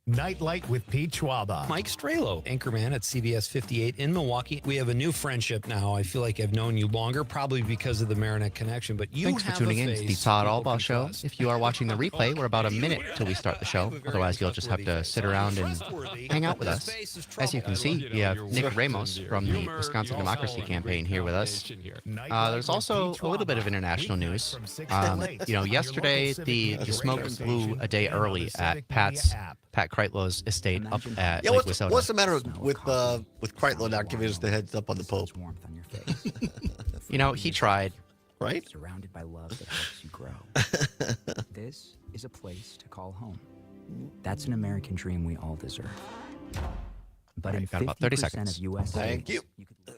Nightlight with Pete Schwaba. Mike Stralo, anchorman at CBS 58 in Milwaukee. We have a new friendship now. I feel like I've known you longer, probably because of the Marinette connection, but you Thanks for have tuning a in to the face Todd people Allbaugh can Show. trust. If you are watching the replay, we're about a minute till we start the show. Otherwise, you'll just have to sit around and hang out with us. As you can see, we have Nick Ramos from the Wisconsin Democracy Campaign here with us. There's also a little bit of international news. Yesterday, the smoke blew a day early at Pat Kreitlow's estate up at Lake Wissota. What's the matter with Kreitlow not giving us the heads up on the Pope? He tried. Right? Surrounded by love that helps you grow. This is a place to call home. That's an American dream we all deserve. But All right, in got about 30 50% seconds. of U.S. Thank states, you. could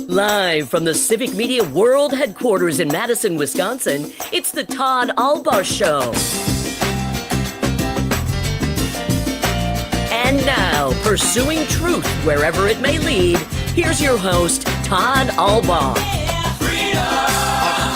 Live from the Civic Media World Headquarters in Madison, Wisconsin, it's the Todd Allbaugh Show. And now, pursuing truth wherever it may lead, here's your host, Todd Allbaugh.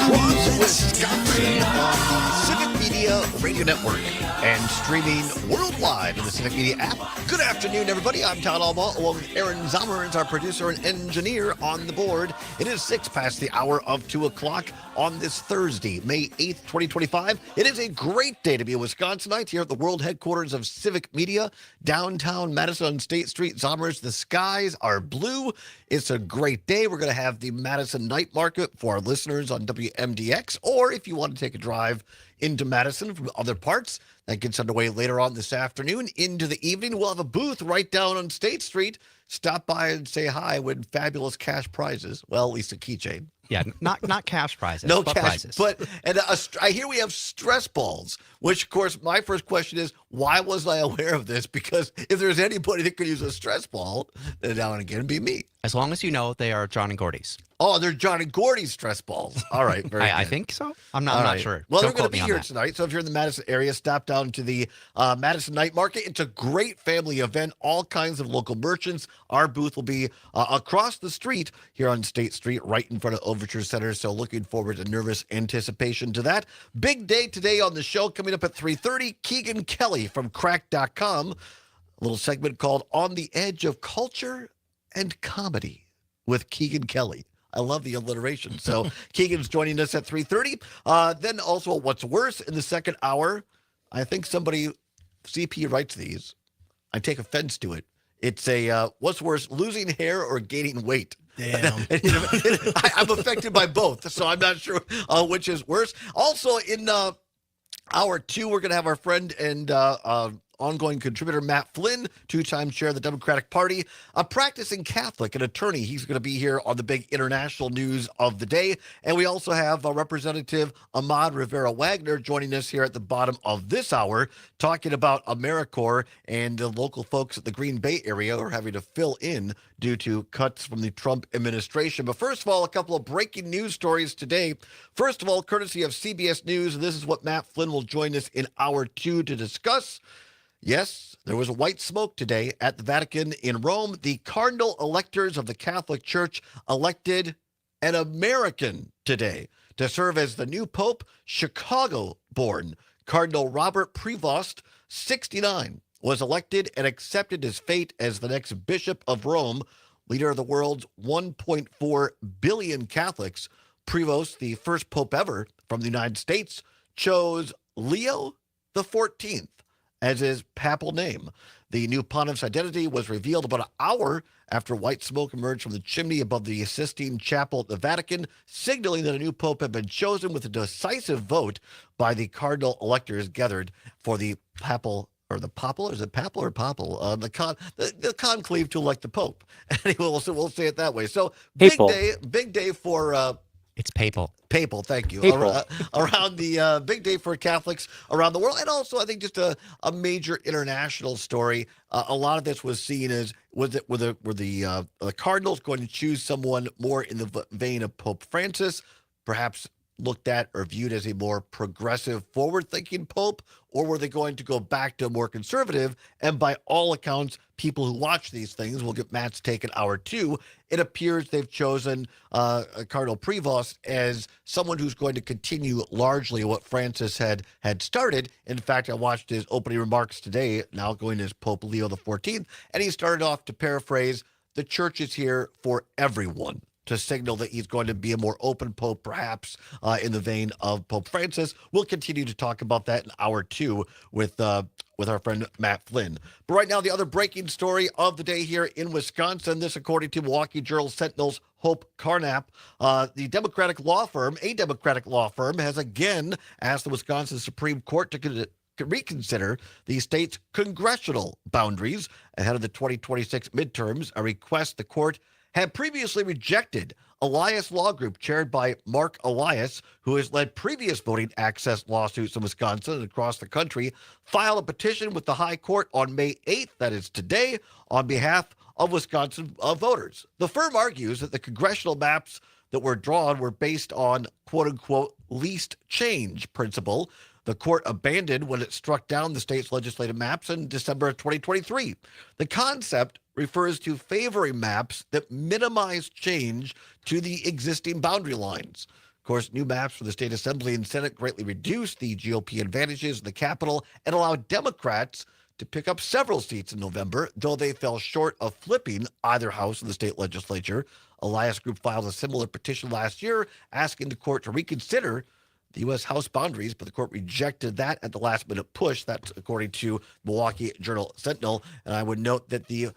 Across Wisconsin on the Civic Media Radio Network and streaming worldwide on the Civic Media app. Good afternoon, everybody. I'm Todd Allbaugh, along with Aaron Zommerins, our producer and engineer on the board. It is 6 past the hour of 2 o'clock on this Thursday, May 8th, 2025. It is a great day to be a Wisconsinite here at the world headquarters of Civic Media, downtown Madison on State Street. Zommers, the skies are blue. It's a great day. We're going to have the Madison Night Market for our listeners on WMDX, or if you want to take a drive into Madison from other parts, that gets underway later on this afternoon. Into the evening, we'll have a booth right down on State Street. Stop by and say hi, win fabulous cash prizes. Well, at least a keychain. Yeah, not cash prizes, No but cash, prizes. I hear we have stress balls, which, of course, my first question is, why wasn't I aware of this? Because if there's anybody that could use a stress ball, then now and again, it'd be me. As long as you know they are John and Gordy's. Oh, they're John and Gordy's stress balls. All right, very good. I think so. I'm not sure. Well, Don't they're going quote to be me on here that. tonight, so if you're in the Madison area, stop down to the Madison Night Market. It's a great family event, all kinds of local merchants. Our booth will be across the street here on State Street, right in front of Overture Center, so looking forward to nervous anticipation to that. Big day today on the show, coming up at 3:30, Keegan Kelly from Crack.com, a little segment called On the Edge of Culture and Comedy with Keegan Kelly. I love the alliteration. So Keegan's joining us at 3:30. Then also What's Worse in the second hour. I think somebody, CP writes these. I take offense to it. It's a, what's worse, losing hair or gaining weight? Damn. I'm affected by both, so I'm not sure which is worse. Also in hour 2, we're going to have our friend and ongoing contributor Matt Flynn, two-time chair of the Democratic Party, a practicing Catholic, an attorney. He's going to be here on the big international news of the day. And we also have Representative Ahmad Rivera-Wagner joining us here at the bottom of this hour, talking about AmeriCorps and the local folks at the Green Bay area are having to fill in due to cuts from the Trump administration. But first of all, a couple of breaking news stories today. First of all, courtesy of CBS News, and this is what Matt Flynn will join us in hour 2 to discuss. Yes, there was a white smoke today at the Vatican in Rome. The cardinal electors of the Catholic Church elected an American today to serve as the new pope, Chicago-born Cardinal Robert Prevost, 69, was elected and accepted his fate as the next bishop of Rome, leader of the world's 1.4 billion Catholics. Prevost, the first pope ever from the United States, chose Leo the 14th as his papal name. The new pontiff's identity was revealed about an hour after white smoke emerged from the chimney above the Sistine Chapel at the Vatican, signaling that a new pope had been chosen with a decisive vote by the cardinal electors gathered for the papal, or the papal, is it papal or papal? The conclave to elect the pope. Anyway, we'll say it that way. So big day for It's papal. Papal, thank you. Papal. Around the big day for Catholics around the world, and also I think just a major international story. A lot of this was seen as were the Cardinals going to choose someone more in the vein of Pope Francis, perhaps looked at or viewed as a more progressive, forward-thinking pope, or were they going to go back to a more conservative? And by all accounts, people who watch these things will get Matt's take in hour two. It appears they've chosen Cardinal Prevost as someone who's going to continue largely what Francis had started. In fact, I watched his opening remarks today, now going as Pope Leo XIV, and he started off to paraphrase, "The church is here for everyone," to signal that he's going to be a more open pope, perhaps in the vein of Pope Francis. We'll continue to talk about that in hour two with our friend Matt Flynn. But right now, the other breaking story of the day here in Wisconsin, this according to Milwaukee Journal Sentinel's Hope Carnap, a Democratic law firm, has again asked the Wisconsin Supreme Court to reconsider the state's congressional boundaries ahead of the 2026 midterms, a request the court had previously rejected. Elias Law Group, chaired by Mark Elias, who has led previous voting access lawsuits in Wisconsin and across the country, filed a petition with the High Court on May 8th, that is today, on behalf of Wisconsin voters. The firm argues that the congressional maps that were drawn were based on quote-unquote least change principle the court abandoned when it struck down the state's legislative maps in December of 2023. The concept refers to favoring maps that minimize change to the existing boundary lines. Of course, new maps for the state assembly and Senate greatly reduce the GOP advantages in the Capitol and allow Democrats to pick up several seats in November, though they fell short of flipping either house of the state legislature. Elias Group filed a similar petition last year asking the court to reconsider the U.S. House boundaries, but the court rejected that at the last-minute push. That's according to Milwaukee Journal Sentinel. And I would note that the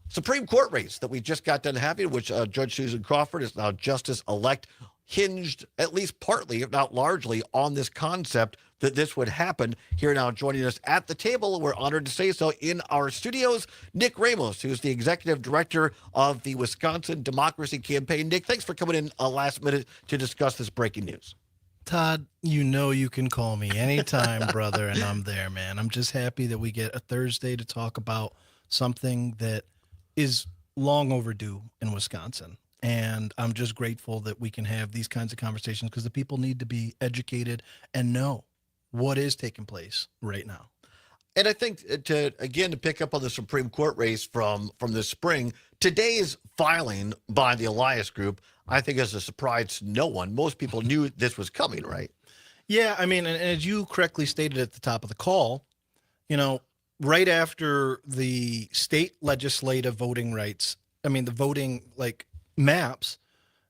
Supreme Court race that we just got done having, which Judge Susan Crawford is now Justice-elect, hinged at least partly, if not largely, on this concept that this would happen. Here now joining us at the table, we're honored to say so, in our studios, Nick Ramos, who's the executive director of the Wisconsin Democracy Campaign. Nick, thanks for coming in last minute to discuss this breaking news. Todd, you know you can call me anytime, brother, and I'm there, man. I'm just happy that we get a Thursday to talk about something that is long overdue in Wisconsin. And I'm just grateful that we can have these kinds of conversations because the people need to be educated and know what is taking place right now. And I think to pick up on the Supreme Court race from this spring, today's filing by the Elias Group, I think is a surprise to no one. Most people knew this was coming, right? Yeah, I mean, and as you correctly stated at the top of the call, right after the state legislative voting rights, the voting maps,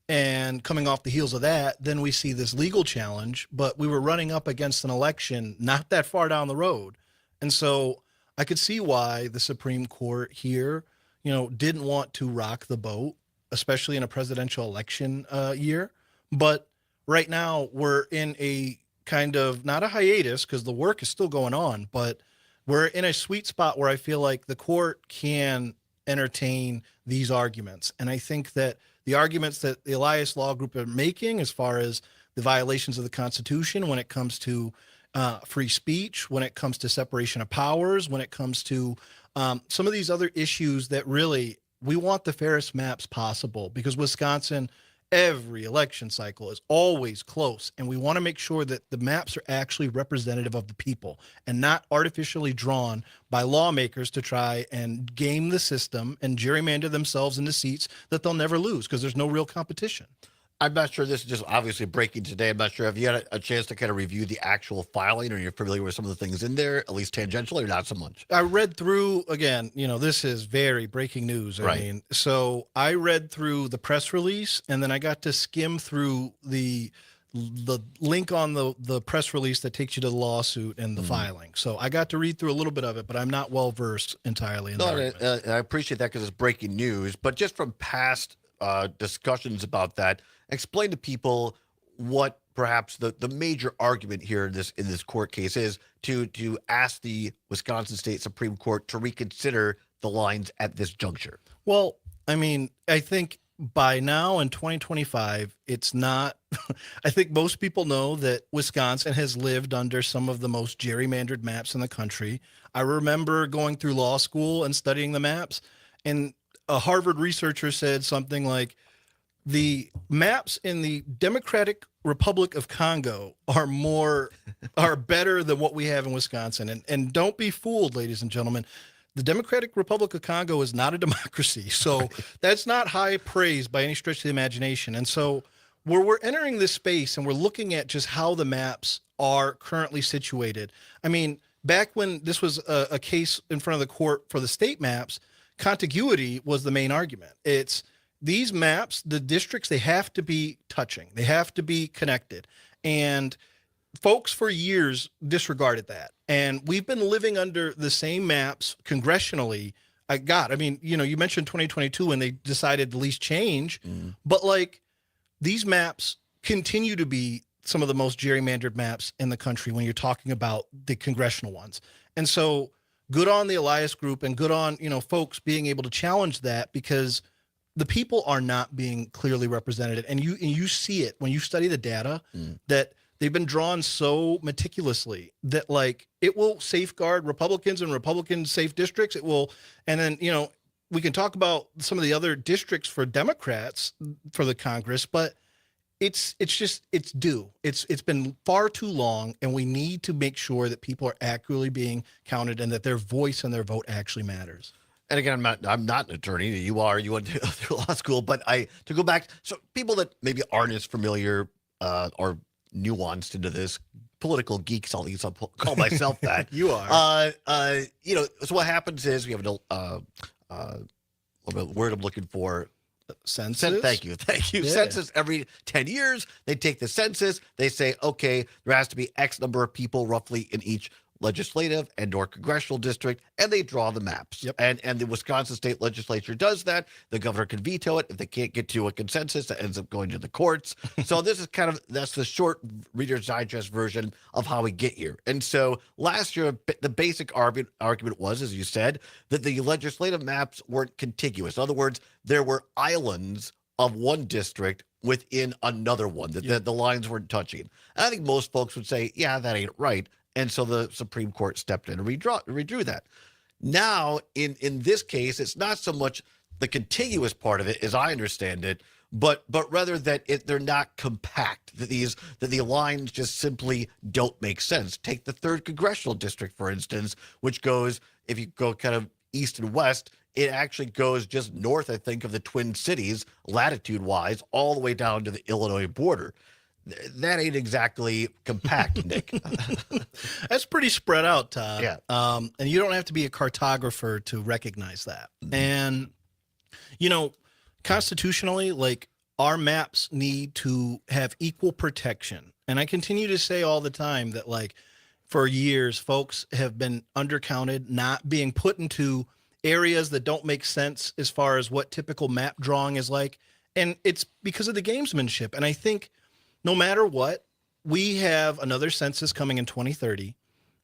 and coming off the heels of that, then we see this legal challenge, but we were running up against an election not that far down the road. And so I could see why the Supreme Court here, didn't want to rock the boat, especially in a presidential election year. But right now we're in a kind of, not a hiatus because the work is still going on, but we're in a sweet spot where I feel like the court can entertain these arguments. And I think that the arguments that the Elias Law Group are making as far as the violations of the Constitution when it comes to free speech, when it comes to separation of powers, when it comes to some of these other issues that really we want the fairest maps possible, because Wisconsin, every election cycle is always close. And we want to make sure that the maps are actually representative of the people and not artificially drawn by lawmakers to try and game the system and gerrymander themselves into seats that they'll never lose because there's no real competition. I'm not sure, this is just obviously breaking today. I'm not sure if you had a chance to kind of review the actual filing, or you're familiar with some of the things in there, at least tangentially, or not so much. I read through, again, this is very breaking news. So I read through the press release, and then I got to skim through the link on the press release that takes you to the lawsuit and the filing. So I got to read through a little bit of it, but I'm not well versed entirely in that. I appreciate that because it's breaking news. But just from past discussions about that, explain to people what perhaps the major argument here in this court case is to ask the Wisconsin State Supreme Court to reconsider the lines at this juncture. Well, I think by now in 2025, it's not, I think most people know that Wisconsin has lived under some of the most gerrymandered maps in the country. I remember going through law school and studying the maps, and a Harvard researcher said something like, the maps in the Democratic Republic of Congo are better than what we have in Wisconsin. And don't be fooled, ladies and gentlemen. The Democratic Republic of Congo is not a democracy. So that's not high praise by any stretch of the imagination. And so where we're entering this space and we're looking at just how the maps are currently situated. I mean, back when this was a case in front of the court for the state maps, contiguity was the main argument. It's these maps, the districts, they have to be touching. They have to be connected. And folks for years disregarded that. And we've been living under the same maps congressionally. I mean, you mentioned 2022 when they decided to least change, but like these maps continue to be some of the most gerrymandered maps in the country when you're talking about the congressional ones. And so good on the Elias Group and good on, folks being able to challenge that, because the people are not being clearly represented. And you see it when you study the data that they've been drawn so meticulously that like it will safeguard Republicans and Republican safe districts. It will. And then, we can talk about some of the other districts for Democrats for the Congress, but it's due. It's been far too long, and we need to make sure that people are accurately being counted and that their voice and their vote actually matters. And again, I'm not an attorney. You went to law school, but to go back, so people that maybe aren't as familiar or nuanced into this, political geeks, I'll call myself that. You are. So what happens is we have what word I'm looking for. Census. Thank you. Yeah. Census every 10 years. They take the census. They say, okay, there has to be X number of people roughly in each legislative and or congressional district, and they draw the maps. Yep. And the Wisconsin state legislature does that. The governor can veto it. If they can't get to a consensus, it ends up going to the courts. So this is that's the short Reader's Digest version of how we get here. And so last year, the basic argument was, as you said, that the legislative maps weren't contiguous. In other words, there were islands of one district within another one, that the lines weren't touching. And I think most folks would say, yeah, that ain't right. And so the Supreme Court stepped in and redrew that. Now, in this case, it's not so much the contiguous part of it, as I understand it, but rather that they're not compact, that the lines just simply don't make sense. Take the 3rd Congressional District, for instance, which goes, if you go kind of east and west, it actually goes just north, I think, of the Twin Cities, latitude-wise, all the way down to the Illinois border. That ain't exactly compact, Nick. That's pretty spread out, Todd. Yeah. And you don't have to be a cartographer to recognize that. And, constitutionally, like our maps need to have equal protection. And I continue to say all the time that like for years, folks have been undercounted, not being put into areas that don't make sense as far as what typical map drawing is like. And it's because of the gamesmanship. And I think no matter what, we have another census coming in 2030.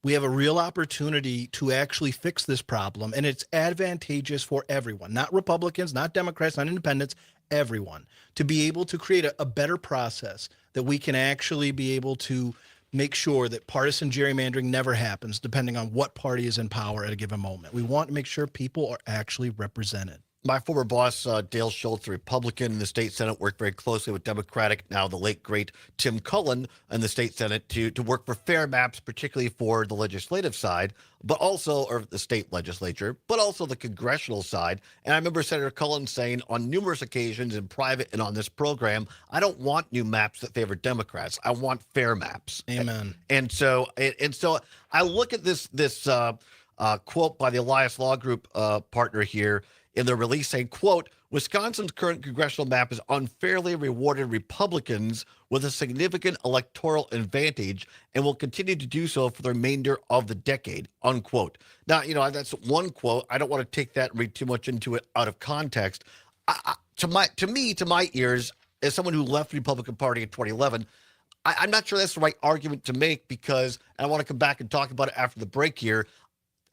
We have a real opportunity to actually fix this problem, and it's advantageous for everyone, not Republicans, not Democrats, not independents, everyone, to be able to create a better process that we can actually be able to make sure that partisan gerrymandering never happens, depending on what party is in power at a given moment. We want to make sure people are actually represented. My former boss, Dale Schultz, a Republican in the state Senate, worked very closely with Democratic, now the late, great Tim Cullen in the state Senate to work for fair maps, particularly for the legislative side, but also, or the state legislature, but also the congressional side. And I remember Senator Cullen saying on numerous occasions in private and on this program, I don't want new maps that favor Democrats. I want fair maps. Amen. And so I look at this quote by the Elias Law Group partner here in their release saying, quote, Wisconsin's current congressional map has unfairly rewarded Republicans with a significant electoral advantage and will continue to do so for the remainder of the decade, unquote. Now, that's one quote. I don't want to take that and read too much into it out of context. To my ears, as someone who left the Republican Party in 2011, I'm not sure that's the right argument to make because, and I want to come back and talk about it after the break here,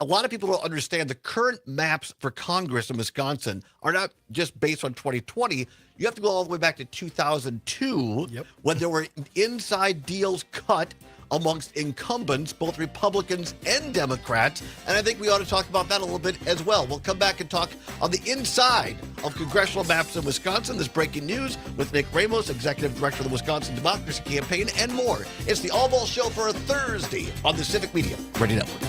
a lot of people don't understand the current maps for Congress in Wisconsin are not just based on 2020. You have to go all the way back to 2002 when there were inside deals cut amongst incumbents, both Republicans and Democrats. And I think we ought to talk about that a little bit as well. We'll come back and talk on the inside of congressional maps in Wisconsin, this breaking news with Nick Ramos, Executive Director of the Wisconsin Democracy Campaign, and more. It's the Allbaugh Show for a Thursday on the Civic Media Radio Network.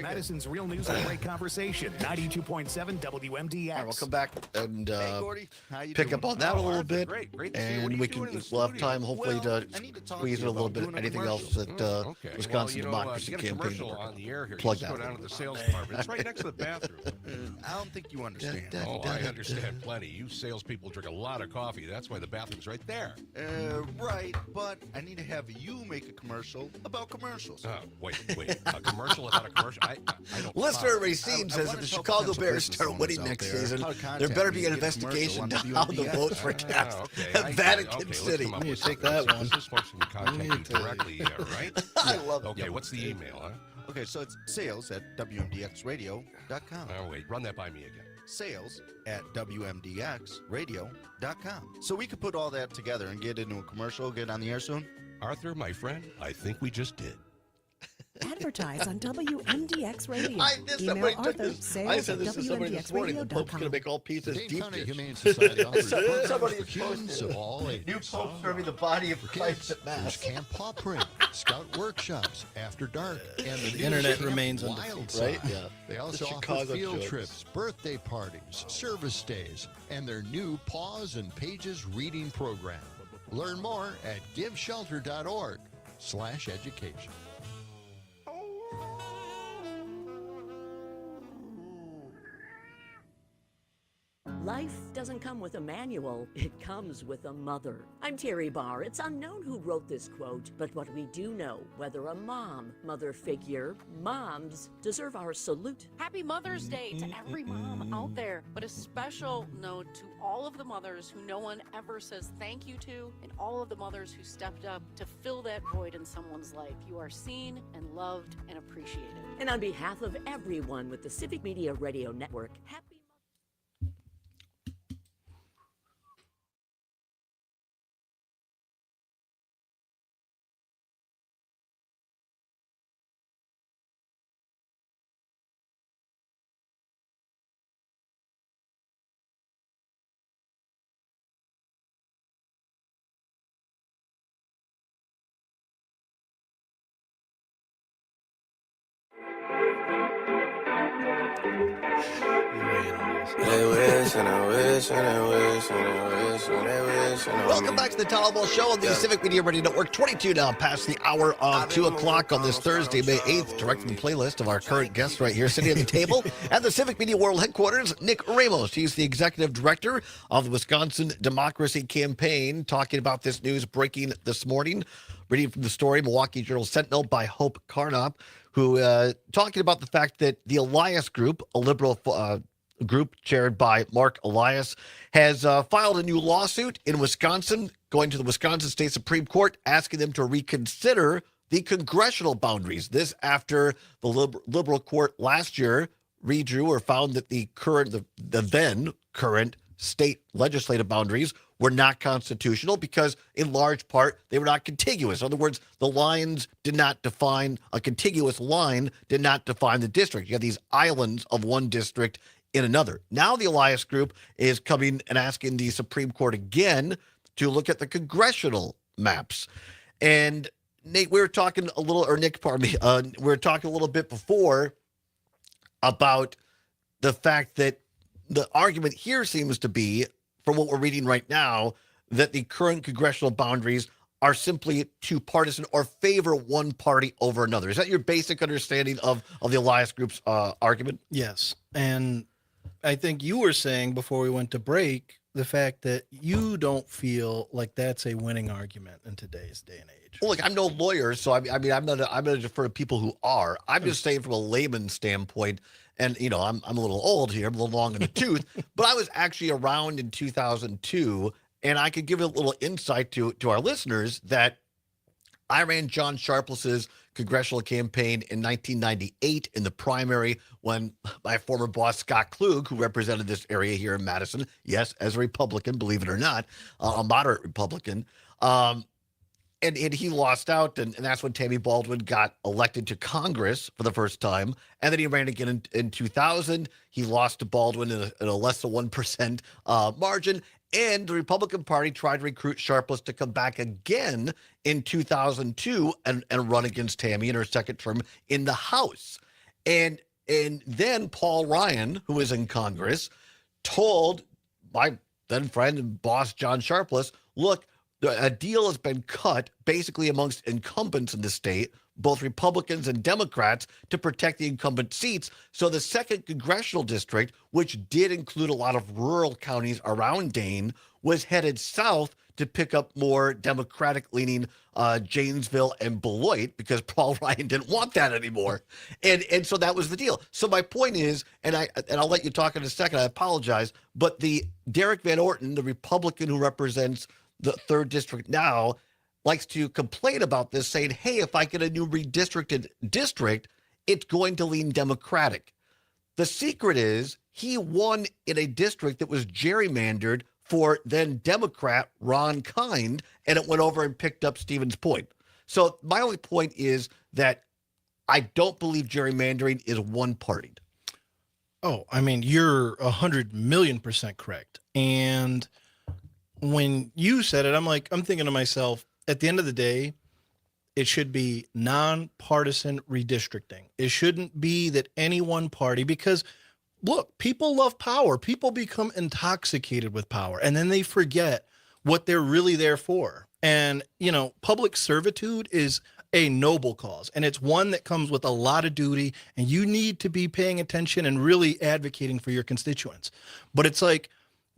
Madison's Real News and Great Conversation, 92.7 WMDX. All right, we'll come back and pick up on that a little bit. Great. And we'll have time, hopefully, to squeeze in a little bit. Anything else that Wisconsin Democracy Campaign on the air here. plug Just that. go down to the sales department. It's right next to the bathroom. I don't think you understand. Oh, I understand plenty. You salespeople drink a lot of coffee. That's why the bathroom's right there. Right, but I need to have you make a commercial about commercials. Wait. A commercial about a commercial? I don't. Listener Racine says if the Chicago Bears start winning next season, there better be an investigation into how the votes were cast at Vatican City. You need to take that one. This folks can contact you directly, right? I love it. Okay, what's the email, huh? Okay, so it's sales@wmdxradio.com. Oh, wait, run that by me again. Sales@wmdxradio.com. So we could put all that together and get into a commercial, get on the air soon? Arthur, my friend, I think we just did. Advertise on WMDX Radio. Email Arthur, I said this to somebody this morning. The Pope's going to make all pieces deep dish. Humane Society offers Somebody is humans of all ages. New Pope serving the body of Christ at There's Mass. Camp Paw Print, Scout Workshops, After Dark, and the internet new remains Wild undefeated. Side. Right? Yeah. They also The offer Chicago field jokes. trips, birthday parties, service days, and their new Paws and Pages reading program. Learn more at giveshelter.org/education. Life doesn't come with a manual, it comes with a mother. I'm Terry Barr. It's unknown who wrote this quote, but what we do know, whether a mother figure, moms deserve our salute. Happy Mother's Day to every mom out there, but a special note to all of the mothers who no one ever says thank you to, and all of the mothers who stepped up to fill that void in someone's life. You are seen and loved and appreciated. And on behalf of everyone with the Civic Media Radio Network, happy Welcome back to the Todd Allbaugh Show on the Civic Media Radio Network. 22 now past the hour of 2 o'clock on this Thursday, May 8th. Directing the playlist of our current guest right here sitting at the table at the Civic Media World Headquarters, Nick Ramos. He's the Executive Director of the Wisconsin Democracy Campaign, talking about this news breaking this morning. Reading from the story, Milwaukee Journal Sentinel by Hope Carnop, who talking about the fact that the Elias Group, a liberal group chaired by Mark Elias, has filed a new lawsuit in Wisconsin, going to the Wisconsin State Supreme Court, asking them to reconsider the congressional boundaries. This after the liberal court last year redrew or found that the then current state legislative boundaries were not constitutional because, in large part, they were not contiguous. In other words, the lines did not define, a contiguous line did not define the district. You have these islands of one district in another. Now the Elias Group is coming and asking the Supreme Court again to look at the congressional maps. And Nate, we were talking a little, or Nick, pardon me, we were talking a little bit before about the fact that the argument here seems to be, from what we're reading right now, that the current congressional boundaries are simply too partisan or favor one party over another. Is that your basic understanding of the Elias Group's argument? Yes. And I think you were saying before we went to break the fact that you don't feel like that's a winning argument in today's day and age. Well, look, I'm no lawyer, so I'm going to defer to people who are. I'm just saying from a layman's standpoint, and I'm a little old here, I'm a little long in the tooth, but I was actually around in 2002, and I could give a little insight to our listeners that I ran John Sharpless's congressional campaign in 1998 in the primary when my former boss, Scott Klug, who represented this area here in Madison, yes, as a Republican, believe it or not, a moderate Republican, and he lost out, and that's when Tammy Baldwin got elected to Congress for the first time. And then he ran again in 2000. He lost to Baldwin in a less than 1% margin. And the Republican Party tried to recruit Sharpless to come back again in 2002 and run against Tammy in her second term in the House. And then Paul Ryan, who is in Congress, told my then friend and boss, John Sharpless, look, a deal has been cut basically amongst incumbents in the state, both Republicans and Democrats, to protect the incumbent seats. So the second congressional district, which did include a lot of rural counties around Dane, was headed south to pick up more Democratic-leaning Janesville and Beloit because Paul Ryan didn't want that anymore. And so that was the deal. So my point is, and I'll let you talk in a second, I apologize, but the Derek Van Orton, the Republican who represents the 3rd district now, likes to complain about this, saying, hey, if I get a new redistricted district, it's going to lean Democratic. The secret is he won in a district that was gerrymandered for then Democrat Ron Kind, and it went over and picked up Stevens Point. So my only point is that I don't believe gerrymandering is one-partied. Oh, I mean, you're 100,000,000% correct. And when you said it, I'm thinking to myself, at the end of the day, it should be nonpartisan redistricting. It shouldn't be that any one party, because look, people love power. People become intoxicated with power, and then they forget what they're really there for. And, public servitude is a noble cause, and it's one that comes with a lot of duty, and you need to be paying attention and really advocating for your constituents. But it's like,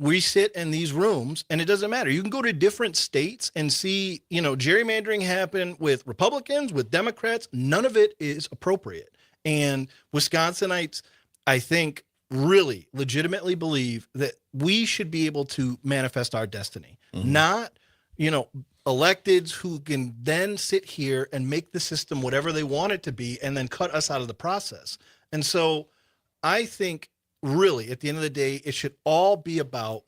we sit in these rooms and it doesn't matter. You can go to different states and see, gerrymandering happen with Republicans, with Democrats. None of it is appropriate. And Wisconsinites, I think, really legitimately believe that we should be able to manifest our destiny, not, electeds who can then sit here and make the system whatever they want it to be and then cut us out of the process. And so I think, really, at the end of the day, it should all be about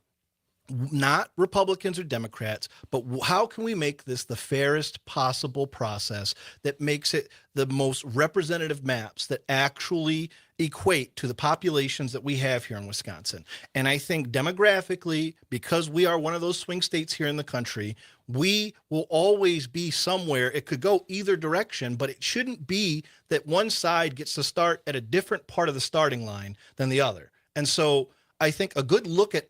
not Republicans or Democrats, but how can we make this the fairest possible process that makes it the most representative maps that actually equate to the populations that we have here in Wisconsin. And I think demographically, because we are one of those swing states here in the country, we will always be somewhere. It could go either direction, but it shouldn't be that one side gets to start at a different part of the starting line than the other. And so I think a good look at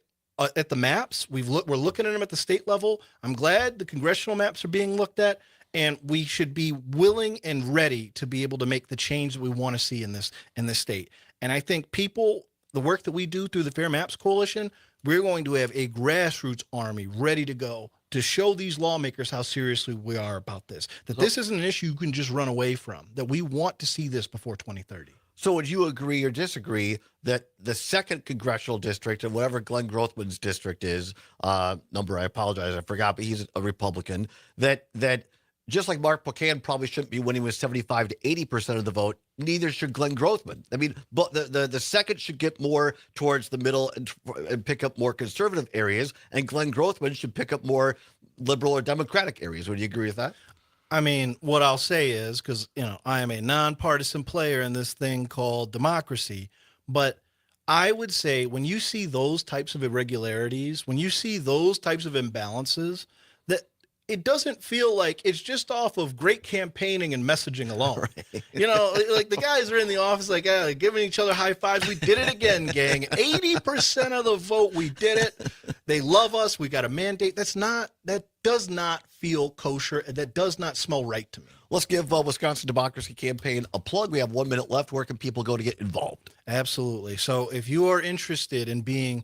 the maps, we're looking at them at the state level. I'm glad the congressional maps are being looked at, and we should be willing and ready to be able to make the change that we want to see in this state. And I think the work that we do through the Fair Maps Coalition, we're going to have a grassroots army ready to go to show these lawmakers how seriously we are about this, that this isn't an issue you can just run away from, that we want to see this before 2030. So would you agree or disagree that the second congressional district, and whatever Glenn Grothman's district is, number, I apologize, I forgot, but he's a Republican, that just like Mark Buchanan probably shouldn't be winning with 75 to 80% of the vote, neither should Glenn Grothman. I mean, but the second should get more towards the middle and pick up more conservative areas, and Glenn Grothman should pick up more liberal or Democratic areas. Would you agree with that? I mean, what I'll say is, because, I am a nonpartisan player in this thing called democracy, but I would say when you see those types of irregularities, when you see those types of imbalances, that it doesn't feel like it's just off of great campaigning and messaging alone. Right. Like the guys are in the office, giving each other high fives. We did it again, gang. 80% of the vote, we did it. They love us. We got a mandate. That does not feel kosher. That does not smell right to me. Let's give Wisconsin Democracy Campaign a plug. We have 1 minute left. Where can people go to get involved? Absolutely. So if you are interested in being,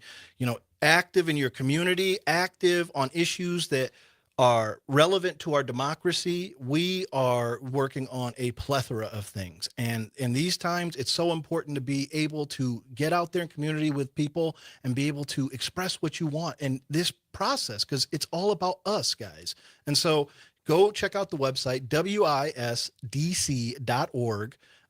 active in your community, active on issues that are relevant to our democracy, we are working on a plethora of things. And in these times, it's so important to be able to get out there in community with people and be able to express what you want in this process, because it's all about us, guys. And so go check out the website, wisdc.org.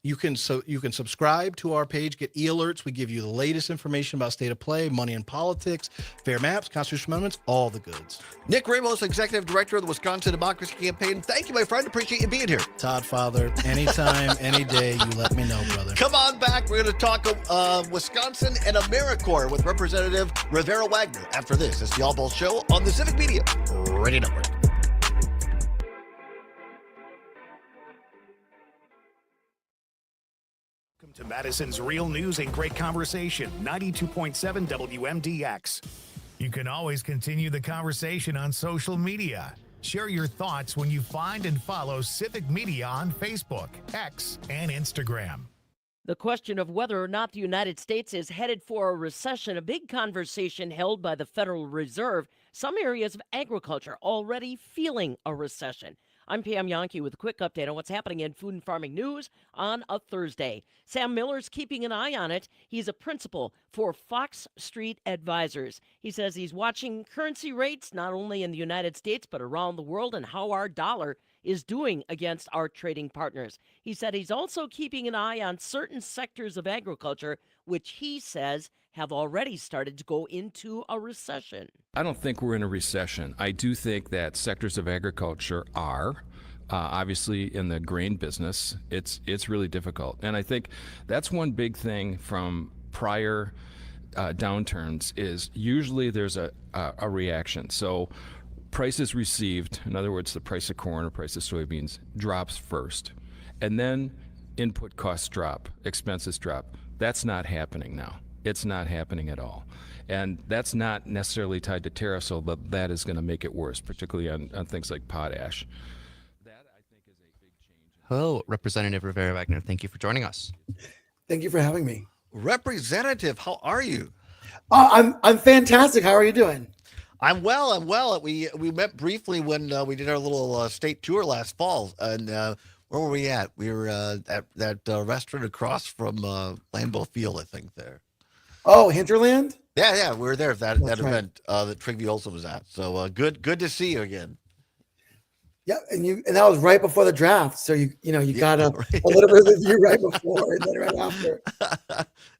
You can subscribe to our page, get e-alerts. We give you the latest information about state of play, money and politics, fair maps, constitutional amendments, all the goods. Nick Ramos, Executive Director of the Wisconsin Democracy Campaign. Thank you, my friend. Appreciate you being here. Todd, Father, anytime, any day, you let me know, brother. Come on back. We're going to talk Wisconsin and AmeriCorps with Representative Rivera Wagner. After this, it's the Allbaugh Show on the Civic Media Radio Network. Welcome to Madison's Real News and Great Conversation, 92.7 WMDX. You can always continue the conversation on social media. Share your thoughts when you find and follow Civic Media on Facebook, X, and Instagram. The question of whether or not the United States is headed for a recession, a big conversation held by the Federal Reserve. Some areas of agriculture already feeling a recession. I'm Pam Yonke with a quick update on what's happening in food and farming news on a Thursday. Sam Miller's keeping an eye on it. He's a principal for Fox Street Advisors. He says he's watching currency rates not only in the United States but around the world and how our dollar is doing against our trading partners. He said he's also keeping an eye on certain sectors of agriculture, which he says have already started to go into a recession. I don't think we're in a recession. I do think that sectors of agriculture are. Obviously, in the grain business, it's really difficult. And I think that's one big thing from prior downturns is usually there's a reaction. So prices received, in other words, the price of corn or price of soybeans, drops first. And then input costs drop, expenses drop. That's not happening now. It's not happening at all. And that's not necessarily tied to tariffs, but that is going to make it worse, particularly on things like potash. That, I think, is a big change. Hello, Representative Rivera Wagner. Thank you for joining us. Thank you for having me. Representative, how are you? I'm fantastic. How are you doing? I'm well. I'm well. We met briefly when we did our little state tour last fall, and where were we at? We were at that restaurant across from Lambeau Field, I think. There. Oh, Hinterland? Yeah, we were there at that That's right. event that Trigby also was at. So good to see you again. Yeah, and that was right before the draft. So you got a little bit of the view right before and then right after.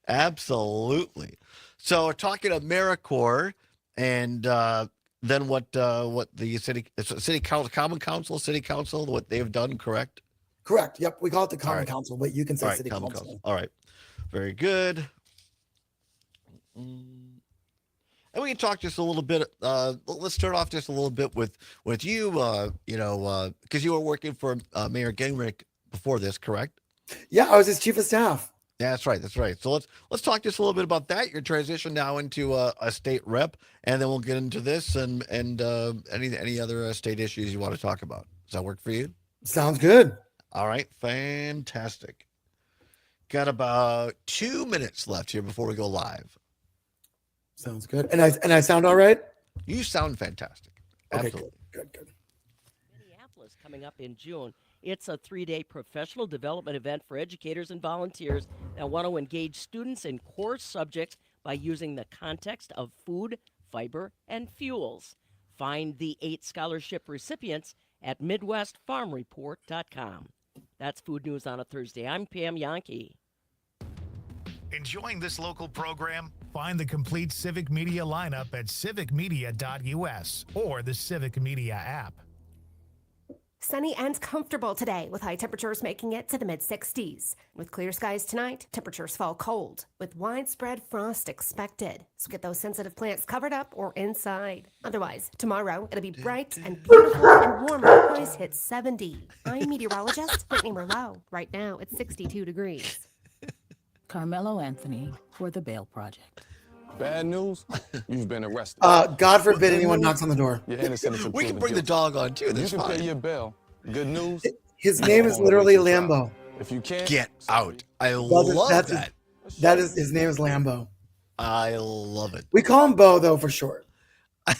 Absolutely. So we're talking AmeriCorps, and then what the city council, common council, city council, what they've done, correct? Correct. Yep, we call it the common right. council, but you can say All right, city common council. All right, very good. And we can talk just a little bit. Let's start off just a little bit with you. Because you were working for Mayor Gingrich before this, correct? Yeah, I was his chief of staff. Yeah, that's right. That's right. So let's talk just a little bit about that. Your transition now into a state rep, and then we'll get into this and any other state issues you want to talk about. Does that work for you? Sounds good. All right, fantastic. Got about 2 minutes left here before we go live. Sounds good. And I sound all right? You sound fantastic. Okay, Absolutely. good. Minneapolis coming up in June. It's a 3-day professional development event for educators and volunteers that want to engage students in core subjects by using the context of food, fiber, and fuels. Find the 8 scholarship recipients at MidwestFarmReport.com. That's Food News on a Thursday. I'm Pam Yonke. Enjoying this local program? Find the complete Civic Media lineup at civicmedia.us or the Civic Media app. Sunny and comfortable today with high temperatures making it to the mid-60s. With clear skies tonight, temperatures fall cold with widespread frost expected. So get those sensitive plants covered up or inside. Otherwise, tomorrow it'll be bright and beautiful and warmer. Highs hit 70. I'm meteorologist Brittany Merlot. Right now it's 62 degrees. Carmelo Anthony for the Bail Project. Bad news, you've been arrested. God forbid anyone knocks on the door. You're innocent until We can proven bring the guilty. dog on too. That's You can fine. pay your bail. Good news. His name is literally Lambo. If you can't, Get out. I love that. That is his name is Lambo. I love it. We call him Bo though for short. I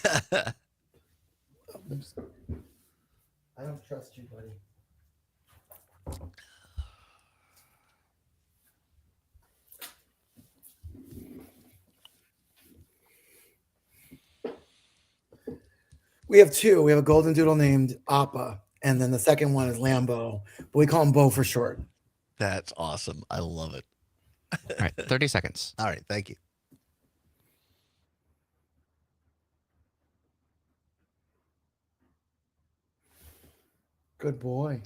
don't trust you, buddy. We have two. We have a golden doodle named Appa, and then the second one is Lambo, but we call him Bo for short. That's awesome. I love it. All right, 30 seconds. All right, thank you. Good boy.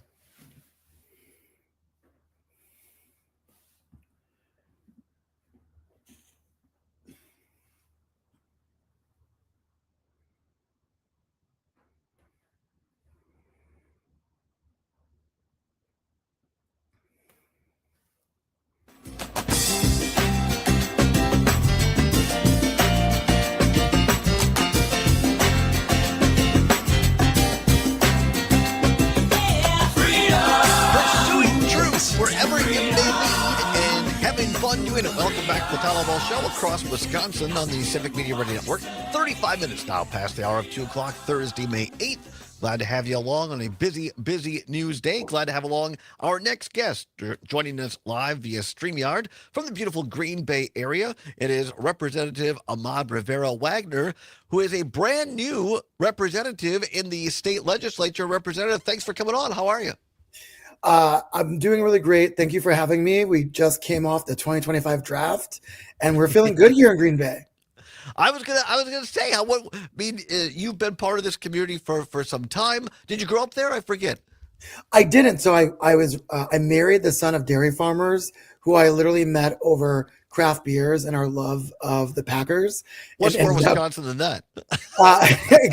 Pursuing truth wherever you may lead and having fun doing it. Welcome back to the Allbaugh Show across Wisconsin on the Civic Media Radio Network. 35 minutes now past the hour of 2 o'clock, Thursday, May 8th. Glad to have you along on a busy news day. Glad to have along our next guest joining us live via StreamYard from the beautiful Green Bay area. It is Representative Ahmad Rivera Wagner, who is a brand new representative in the state legislature. Representative, thanks for coming on. How are you? I'm doing really great. Thank you for having me. We just came off the 2025 draft, and we're feeling good here in Green Bay. I was gonna say you've been part of this community for some time. Did you grow up there? I forget. I didn't. So I married the son of dairy farmers who I literally met over craft beers and our love of the Packers. What's more Wisconsin than that?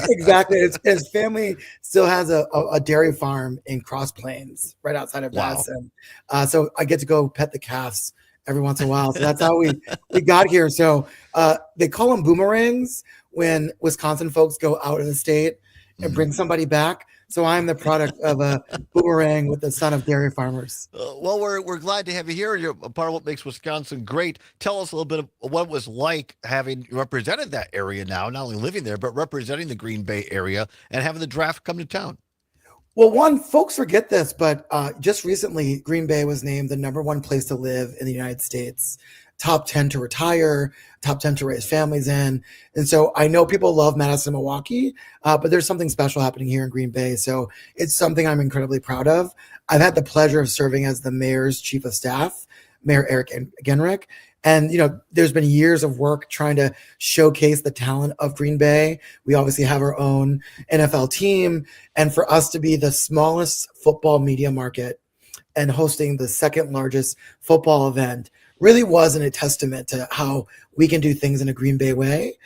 Exactly. His family still has a dairy farm in Cross Plains, right outside of Wow. Madison. So I get to go pet the calves every once in a while. So that's how we got here. So they call them boomerangs when Wisconsin folks go out of the state and bring somebody back. So I'm the product of a boomerang with the son of dairy farmers. Well, we're glad to have you here. You're a part of what makes Wisconsin great. Tell us a little bit of what it was like having represented that area now, not only living there, but representing the Green Bay area and having the draft come to town. Well, one, folks forget this, but just recently, Green Bay was named the #1 place to live in the United States. Top 10 to retire, top 10 to raise families in. And so I know people love Madison, Milwaukee, but there's something special happening here in Green Bay. So it's something I'm incredibly proud of. I've had the pleasure of serving as the mayor's chief of staff, Mayor Eric Genrich. And, there's been years of work trying to showcase the talent of Green Bay. We obviously have our own NFL team. And for us to be the smallest football media market and hosting the second largest football event really wasn't a testament to how we can do things in a Green Bay way.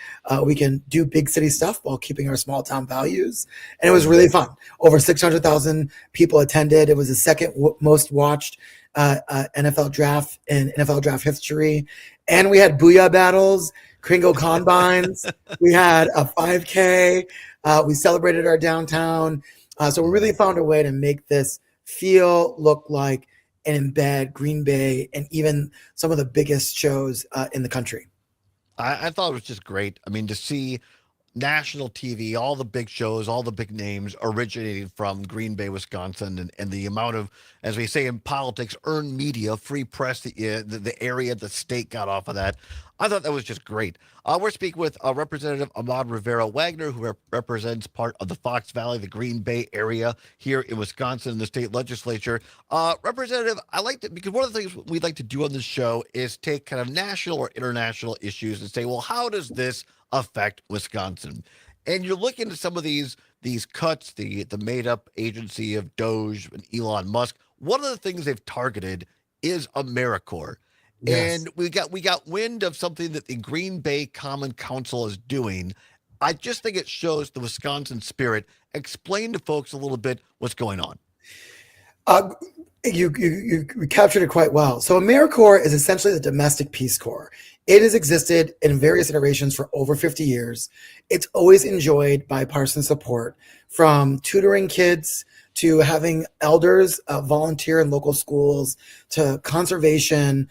We can do big city stuff while keeping our small town values. And it was really fun. Over 600,000 people attended. It was the second most watched NFL draft in NFL draft history. And we had booyah battles, Kringle combines. We had a 5K. We celebrated our downtown. So we really found a way to make this feel, look like, and embed Green Bay and even some of the biggest shows in the country. I thought it was just great. I mean, to see national TV, all the big shows, all the big names originating from Green Bay, Wisconsin, and the amount of, as we say in politics, earned media, free press, the area, the state got off of that. I thought that was just great. We're speaking with Representative Ahmad Rivera Wagner, who represents part of the Fox Valley, the Green Bay area here in Wisconsin, in the state legislature. Representative, because one of the things we'd like to do on this show is take kind of national or international issues and say, well, how does this affect Wisconsin? And you're looking at some of these cuts, the made up agency of Doge and Elon Musk. One of the things they've targeted is AmeriCorps. Yes. And we got wind of something that the Green Bay Common Council is doing. I just think it shows the Wisconsin spirit. Explain to folks a little bit what's going on. You captured it quite well. So AmeriCorps is essentially the domestic Peace Corps. It has existed in various iterations for over 50 years. It's always enjoyed bipartisan support, from tutoring kids to having elders volunteer in local schools, to conservation,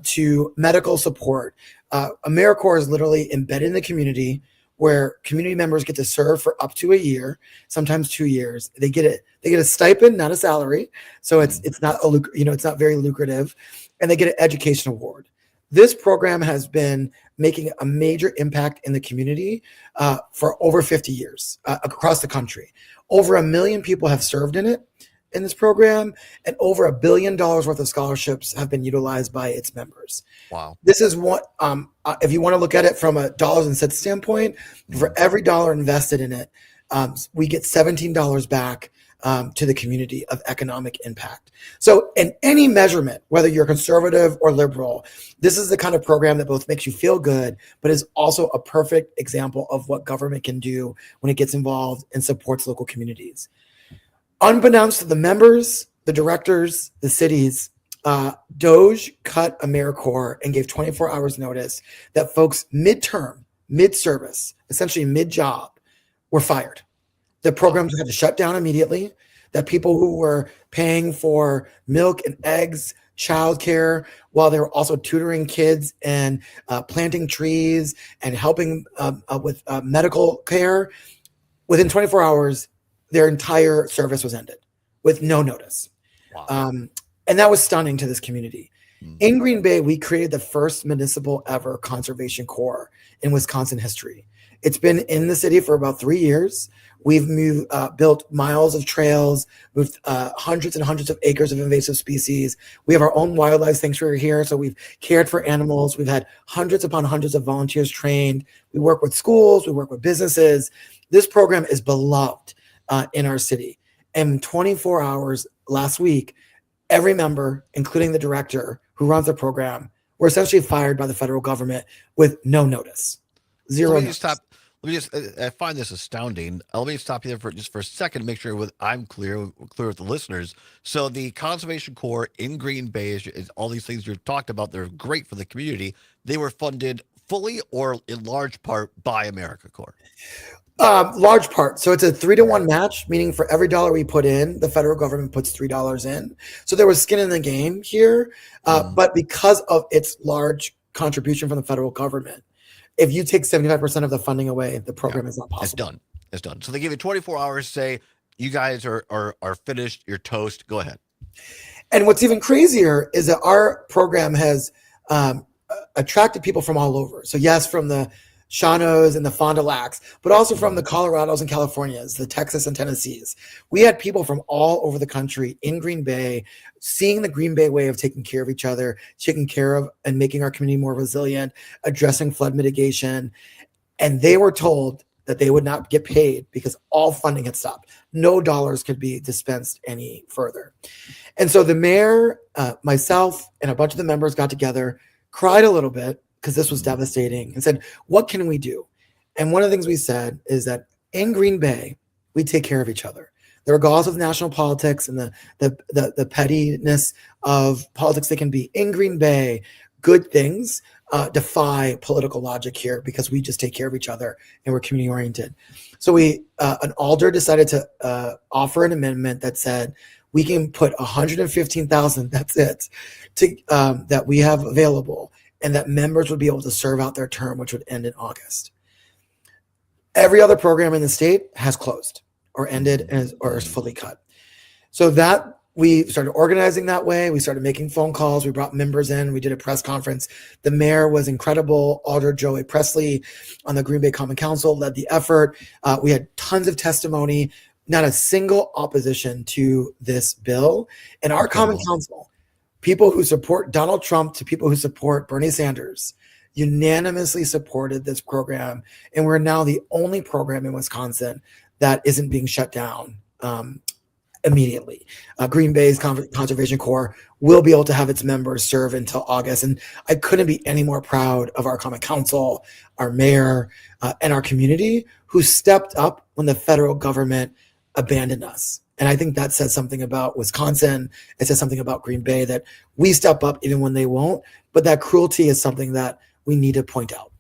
to medical support. AmeriCorps is literally embedded in the community, where community members get to serve for up to a year, sometimes 2 years. They get a stipend, not a salary, so it's not it's not very lucrative, and they get an education award. This program has been making a major impact in the community for over 50 years across the country. Over 1 million people have served in it, in this program, and over $1 billion worth of scholarships have been utilized by its members. Wow. This is what, if you want to look at it from a dollars and cents standpoint, for every dollar invested in it, we get $17 back to the community of economic impact. So in any measurement, whether you're conservative or liberal, this is the kind of program that both makes you feel good, but is also a perfect example of what government can do when it gets involved and supports local communities. Unbeknownst to the members, the directors, the cities, Doge cut AmeriCorps and gave 24 hours notice that folks midterm, mid-service, essentially mid-job, were fired. The programs had to shut down immediately. That people who were paying for milk and eggs, childcare, while they were also tutoring kids and planting trees and helping with medical care, within 24 hours, their entire service was ended with no notice. Wow. And that was stunning to this community. In Green Bay, we created the first municipal ever conservation corps in Wisconsin history. It's been in the city for about 3 years. We've built miles of trails, moved hundreds and hundreds of acres of invasive species. We have our own wildlife sanctuary here, so we've cared for animals. We've had hundreds upon hundreds of volunteers trained. We work with schools. We work with businesses. This program is beloved in our city. And 24 hours last week, every member, including the director who runs the program, were essentially fired by the federal government with no notice. Zero. Let me just stop. I find this astounding. Let me stop you there for a second to make sure I'm clear with the listeners. So the Conservation Corps in Green Bay is all these things you've talked about. They're great for the community. They were funded fully or in large part by AmeriCorps. Large part. So it's a 3-to-1 match, meaning for every dollar we put in, the federal government puts $3 in. So there was skin in the game here. But because of its large contribution from the federal government, if you take 75% of the funding away, the program is not possible. It's done. So they give you 24 hours, say, you guys are finished, you're toast, go ahead. And what's even crazier is that our program has attracted people from all over. So yes, from the Shanos and the Fond du Lacs, but also from the Colorados and Californias, the Texas and Tennessees. We had people from all over the country in Green Bay, seeing the Green Bay way of taking care of each other, taking care of and making our community more resilient, addressing flood mitigation. And they were told that they would not get paid because all funding had stopped. No dollars could be dispensed any further. And so the mayor, myself, and a bunch of the members got together, cried a little bit, because this was devastating, and said, what can we do? And one of the things we said is that in Green Bay, we take care of each other. Regardless of national politics and the pettiness of politics that can be in Green Bay, good things defy political logic here because we just take care of each other and we're community oriented. So an alder decided to offer an amendment that said we can put $115,000, that's it, that we have available, and that members would be able to serve out their term, which would end in August. Every other program in the state has closed or ended or is fully cut. So that we started organizing that way. We started making phone calls. We brought members in. We did a press conference. The mayor was incredible. Alder Joey Presley on the Green Bay Common Council led the effort. We had tons of testimony, not a single opposition to this bill. And our Common Council, people who support Donald Trump to people who support Bernie Sanders, unanimously supported this program. And we're now the only program in Wisconsin that isn't being shut down immediately. Green Bay's Conservation Corps will be able to have its members serve until August. And I couldn't be any more proud of our Common Council, our mayor, and our community who stepped up when the federal government abandoned us. And I think that says something about Wisconsin. It says something about Green Bay, that we step up even when they won't. But that cruelty is something that we need to point out.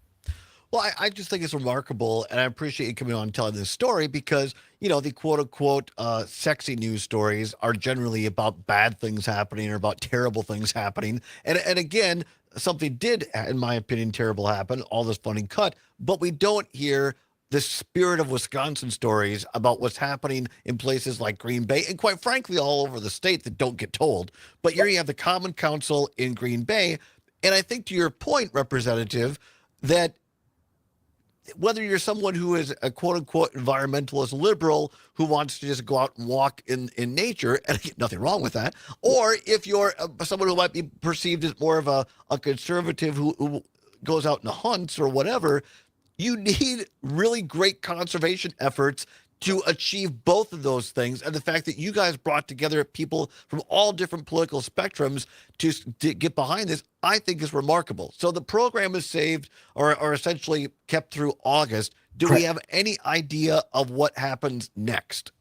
Well, I just think it's remarkable, and I appreciate you coming on and telling this story because, the quote-unquote sexy news stories are generally about bad things happening or about terrible things happening. And again, something did, in my opinion, terrible happen, all this funding cut, but we don't hear the spirit of Wisconsin stories about what's happening in places like Green Bay and quite frankly all over the state that don't get told. But here you have the Common Council in Green Bay. And I think to your point, Representative, that whether you're someone who is a quote-unquote environmentalist liberal who wants to just go out and walk in nature, and nothing wrong with that, or if you're someone who might be perceived as more of a conservative who goes out and hunts or whatever, you need really great conservation efforts to achieve both of those things. And the fact that you guys brought together people from all different political spectrums to get behind this, I think is remarkable. So the program is saved or essentially kept through August. Do we have any idea of what happens next?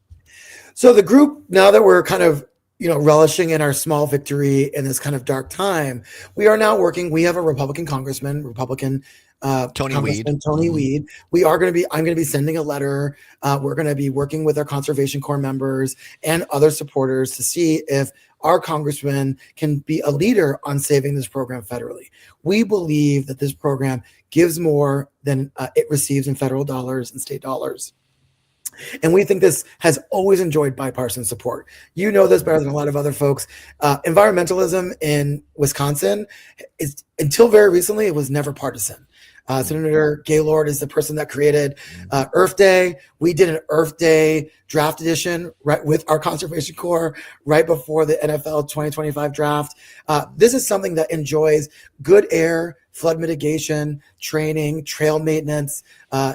So the group, now that we're kind of, relishing in our small victory in this kind of dark time, we are now working. We have a Republican congressman, Tony Weed. Weed. I'm going to be sending a letter. We're going to be working with our Conservation Corps members and other supporters to see if our congressman can be a leader on saving this program federally. We believe that this program gives more than it receives in federal dollars and state dollars. And we think this has always enjoyed bipartisan support. You know this better than a lot of other folks. Environmentalism in Wisconsin, until very recently, it was never partisan. Senator Gaylord is the person that created Earth Day. We did an Earth Day draft edition right with our Conservation Corps right before the NFL 2025 draft. This is something that enjoys good air, flood mitigation, training, trail maintenance,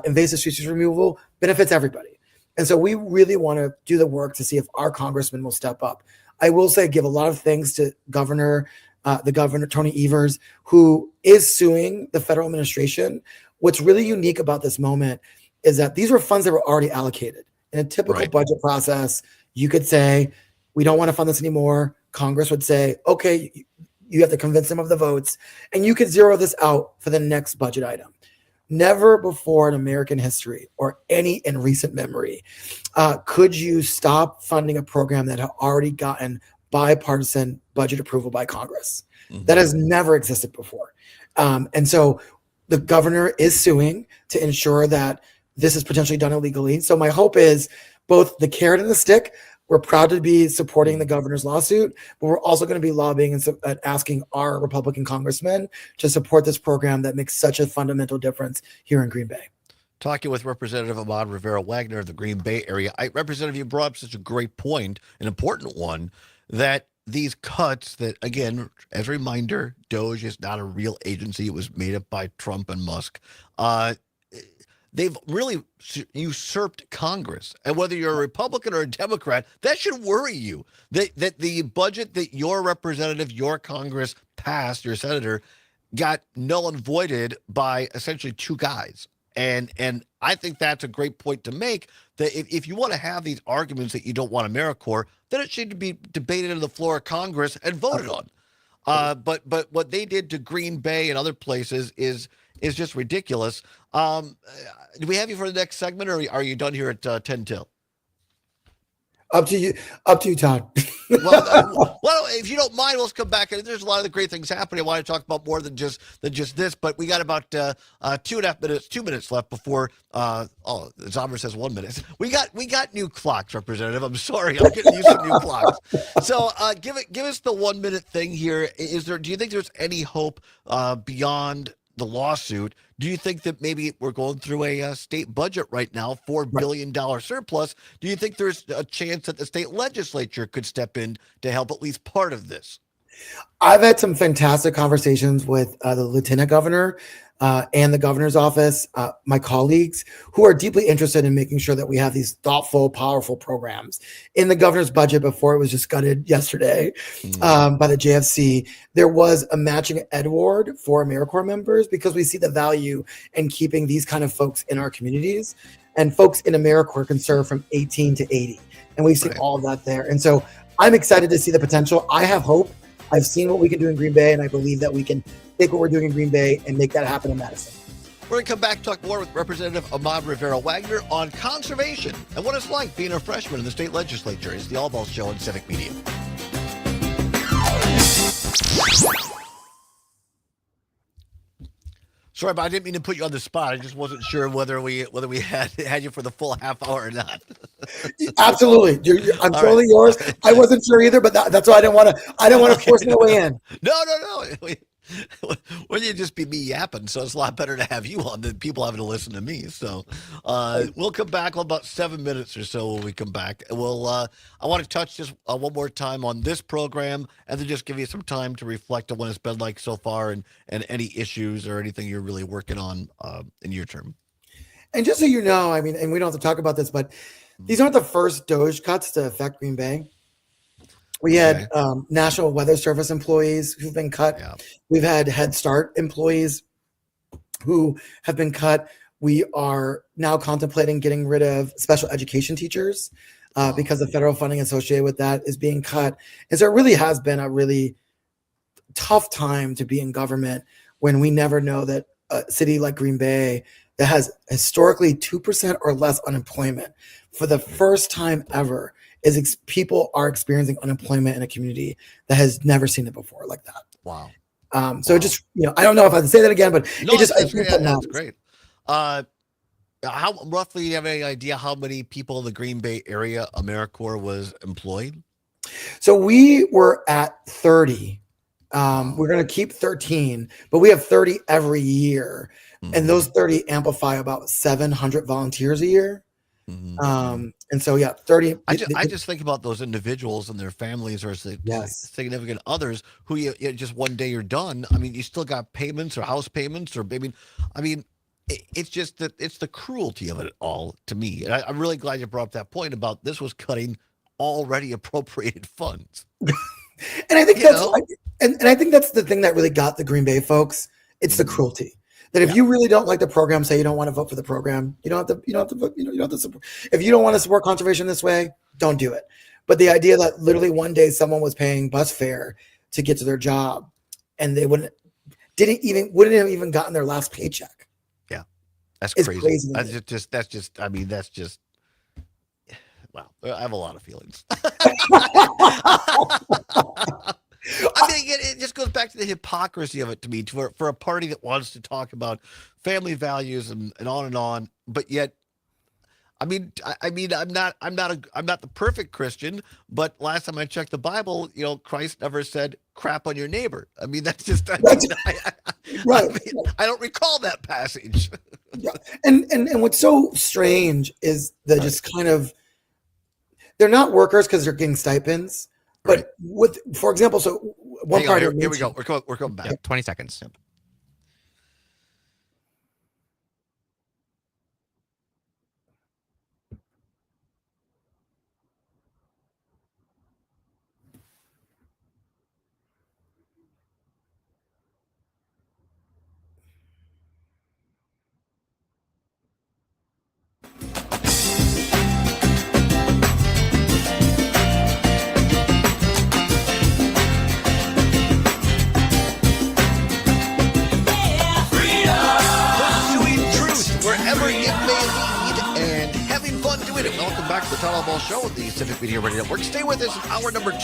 invasive species removal, benefits everybody. And so we really want to do the work to see if our congressman will step up. I will say, give a lot of thanks to the governor, Tony Evers, who is suing the federal administration. What's really unique about this moment is that these were funds that were already allocated. In a typical budget process, you could say, we don't want to fund this anymore. Congress would say, okay, you have to convince them of the votes, and you could zero this out for the next budget item. Never before in American history or any in recent memory could you stop funding a program that had already gotten bipartisan budget approval by Congress. That has never existed before. And so the governor is suing to ensure that this is potentially done illegally. So my hope is both the carrot and the stick. We're proud to be supporting the governor's lawsuit, but we're also going to be lobbying and asking our Republican congressmen to support this program that makes such a fundamental difference here in Green Bay. Talking with Representative Ahmad Rivera-Wagner of the Green Bay area. Representative, you brought up such a great point, an important one, that these cuts that, again, as a reminder, DOJ is not a real agency. It was made up by Trump and Musk. They've really usurped Congress. And whether you're a Republican or a Democrat, that should worry you. That the budget that your representative, your Congress passed, your senator, got null and voided by essentially two guys. And I think that's a great point to make, that if you want to have these arguments that you don't want AmeriCorps, then it should be debated on the floor of Congress and voted on. But what they did to Green Bay and other places is just ridiculous. Do we have you for the next segment, or are you done here at 10 till? Up to you, Todd. well, if you don't mind, let's come back. And there's a lot of the great things happening. I want to talk about more than just this, but we got about 2 minutes left before. Zombie says 1 minute. We got new clocks, Representative. I'm sorry, I'm getting used to new clocks. So give us the 1 minute thing here. Do you think there's any hope beyond the lawsuit? Do you think that maybe we're going through a state budget right now, $4 billion surplus? Do you think there's a chance that the state legislature could step in to help at least part of this? I've had some fantastic conversations with the lieutenant governor and the governor's office, my colleagues who are deeply interested in making sure that we have these thoughtful, powerful programs. In the governor's budget, before it was just gutted yesterday by the JFC, there was a matching award for AmeriCorps members because we see the value in keeping these kind of folks in our communities. And folks in AmeriCorps can serve from 18 to 80. And we've seen all of that there. And so I'm excited to see the potential. I have hope. I've seen what we can do in Green Bay, and I believe that we can take what we're doing in Green Bay and make that happen in Madison. We're going to come back and talk more with Representative Ahmad Rivera-Wagner on conservation and what it's like being a freshman in the state legislature. It's the Allbaugh Show on Civic Media. Sorry, but I didn't mean to put you on the spot. I just wasn't sure whether we had you for the full half hour or not. Absolutely, I'm totally yours. I wasn't sure either, but that's why I didn't want to force my way in. No. Wouldn't you just be me yapping? So it's a lot better to have you on than people having to listen to me. So we'll come back in about 7 minutes or so when we come back. We'll I want to touch just one more time on this program and then just give you some time to reflect on what it's been like so far and any issues or anything you're really working on in your term. And just so you know, I mean, and we don't have to talk about this, but these aren't the first DOGE cuts to affect Green Bay. We had National Weather Service employees who've been cut. Yeah. We've had Head Start employees who have been cut. We are now contemplating getting rid of special education teachers because the federal funding associated with that is being cut. And so it really has been a really tough time to be in government when we never know that a city like Green Bay that has historically 2% or less unemployment for the first time ever people are experiencing unemployment in a community that has never seen it before like that. Wow. So just, I don't know if I can say that again, but No, it just, that's great. How roughly do you have any idea how many people in the Green Bay area AmeriCorps was employed? So we were at 30. We're going to keep 13, but we have 30 every year. And those 30 amplify about 700 volunteers a year. And so, 30. I just think about those individuals and their families or significant others who you just one day you're done. I mean, you still got payments or house payments or it's just that it's the cruelty of it all to me. And I'm really glad you brought up that point about this was cutting already appropriated funds. And I think I think that's the thing that really got the Green Bay folks. It's the cruelty. That if you really don't like the program, say you don't want to vote for the program, you don't have to vote, you don't have to support. If you don't want to support conservation this way, don't do it. But the idea that literally one day someone was paying bus fare to get to their job and they wouldn't have even gotten their last paycheck. Yeah. That's It's crazy. crazy. That's just wow. I have a lot of feelings. I mean, it just goes back to the hypocrisy of it to me, for a party that wants to talk about family values and on, but yet, I'm not the perfect Christian, but last time I checked the Bible, Christ never said crap on your neighbor. I mean, that's just right. I don't recall that passage. Yeah. And what's so strange is that just kind of, they're not workers because they're getting stipends. But for example, so one part here we go. We're coming back. 20 seconds. Yep. Welcome back to the Todd Allbaugh Show with the Civic Media Radio Network. Stay with us in hour number 2.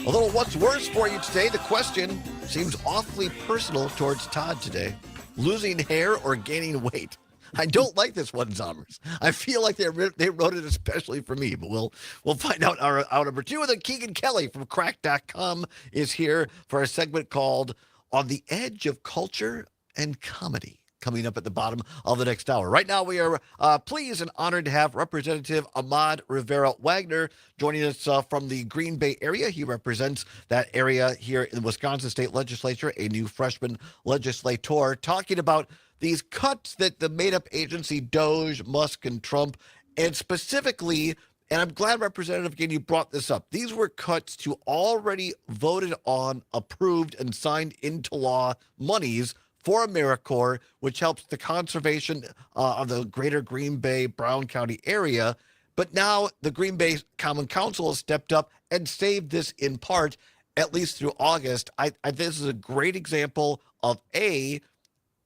A little what's worse for you today. The question seems awfully personal towards Todd today. Losing hair or gaining weight? I don't like this one, Zombers. I feel like they wrote it especially for me, but we'll find out hour number 2. And then Keegan Kelly from Crack.com is here for a segment called On the Edge of Culture and Comedy, coming up at the bottom of the next hour. Right now, we are pleased and honored to have Representative Ahmad Rivera Wagner joining us from the Green Bay area. He represents that area here in the Wisconsin State Legislature, a new freshman legislator, talking about these cuts that the made-up agency DOGE, Musk, and Trump, and specifically, and I'm glad, Representative, again, you brought this up. These were cuts to already voted on, approved, and signed into law monies for AmeriCorps, which helps the conservation of the greater Green Bay, Brown County area. But now the Green Bay Common Council has stepped up and saved this in part, at least through August. This is a great example of,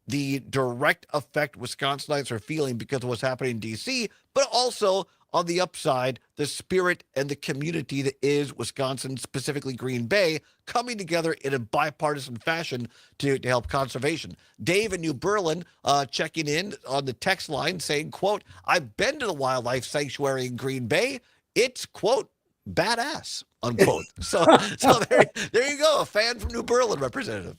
the direct effect Wisconsinites are feeling because of what's happening in D.C., but also on the upside, the spirit and the community that is Wisconsin, specifically Green Bay, coming together in a bipartisan fashion to help conservation. Dave in New Berlin checking in on the text line saying, quote, I've been to the wildlife sanctuary in Green Bay. It's, quote, badass, unquote. so there you go, a fan from New Berlin, Representative.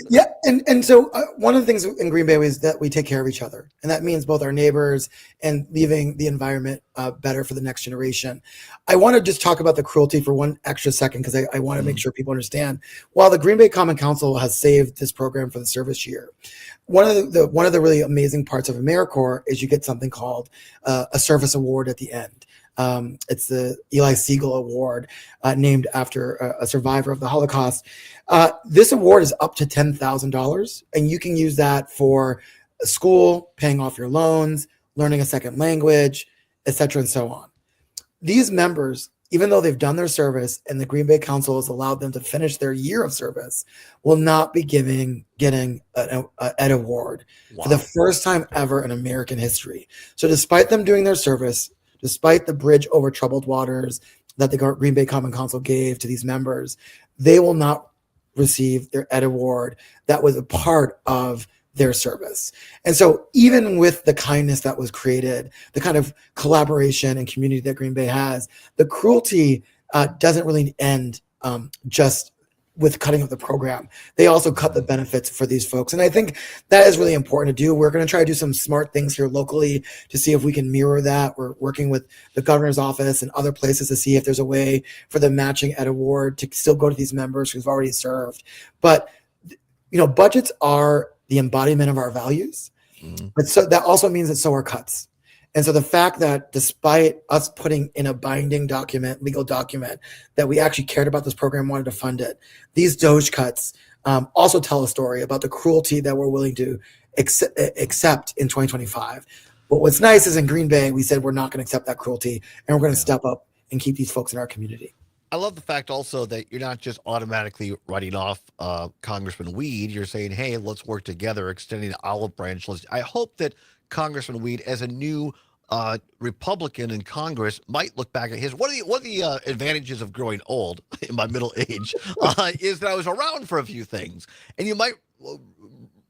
Yeah, and so one of the things in Green Bay is that we take care of each other, and that means both our neighbors and leaving the environment better for the next generation. I want to just talk about the cruelty for one extra second because I want to make sure people understand. While the Green Bay Common Council has saved this program for the service year, one of the really amazing parts of AmeriCorps is you get something called a service award at the end. It's the Eli Siegel Award, named after a survivor of the Holocaust. This award is up to $10,000, and you can use that for a school, paying off your loans, learning a second language, etc., and so on. These members, even though they've done their service and the Green Bay Council has allowed them to finish their year of service, will not be getting an Ed Award for the first time ever in American history. So despite them doing their service, despite the bridge over troubled waters that the Green Bay Common Council gave to these members, they will not receive their Ed Award that was a part of their service. And so even with the kindness that was created, the kind of collaboration and community that Green Bay has, the cruelty doesn't really end just with cutting up the program. They also cut the benefits for these folks. And I think that is really important to do. We're going to try to do some smart things here locally to see if we can mirror that. We're working with the governor's office and other places to see if there's a way for the matching Ed Award to still go to these members who've already served. But, budgets are the embodiment of our values. But so that also means that so are cuts. And so the fact that despite us putting in a binding legal document, that we actually cared about this program, wanted to fund it, these DOGE cuts also tell a story about the cruelty that we're willing to accept in 2025. But what's nice is in Green Bay, we said we're not going to accept that cruelty, and we're going to step up and keep these folks in our community. I love the fact also that you're not just automatically writing off Congressman Weed. You're saying, hey, let's work together, extending the olive branch list. I hope that Congressman Weed, as a new Republican in Congress, might look back at his one of the advantages of growing old in my middle age is that I was around for a few things, and you might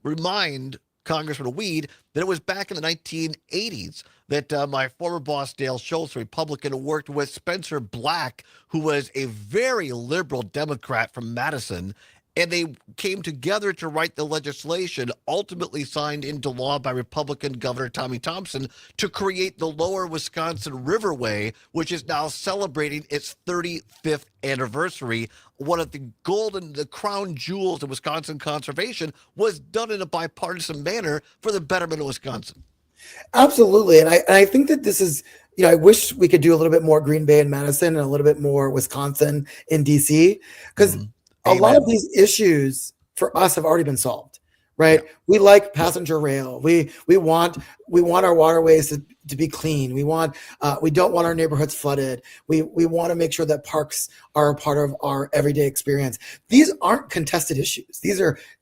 remind Congressman Weed that it was back in the 1980s that my former boss Dale Schultz, a Republican, worked with Spencer Black, who was a very liberal Democrat from Madison. And they came together to write the legislation, ultimately signed into law by Republican Governor Tommy Thompson, to create the Lower Wisconsin Riverway, which is now celebrating its 35th anniversary. One of the crown jewels of Wisconsin conservation was done in a bipartisan manner for the betterment of Wisconsin. Absolutely. And I think that this is, I wish we could do a little bit more Green Bay and Madison and a little bit more Wisconsin in DC, because a lot of these issues for us have already been solved, right? Yeah. We like passenger rail. We want our waterways to be clean. We don't want our neighborhoods flooded. We want to make sure that parks are a part of our everyday experience. These aren't contested issues.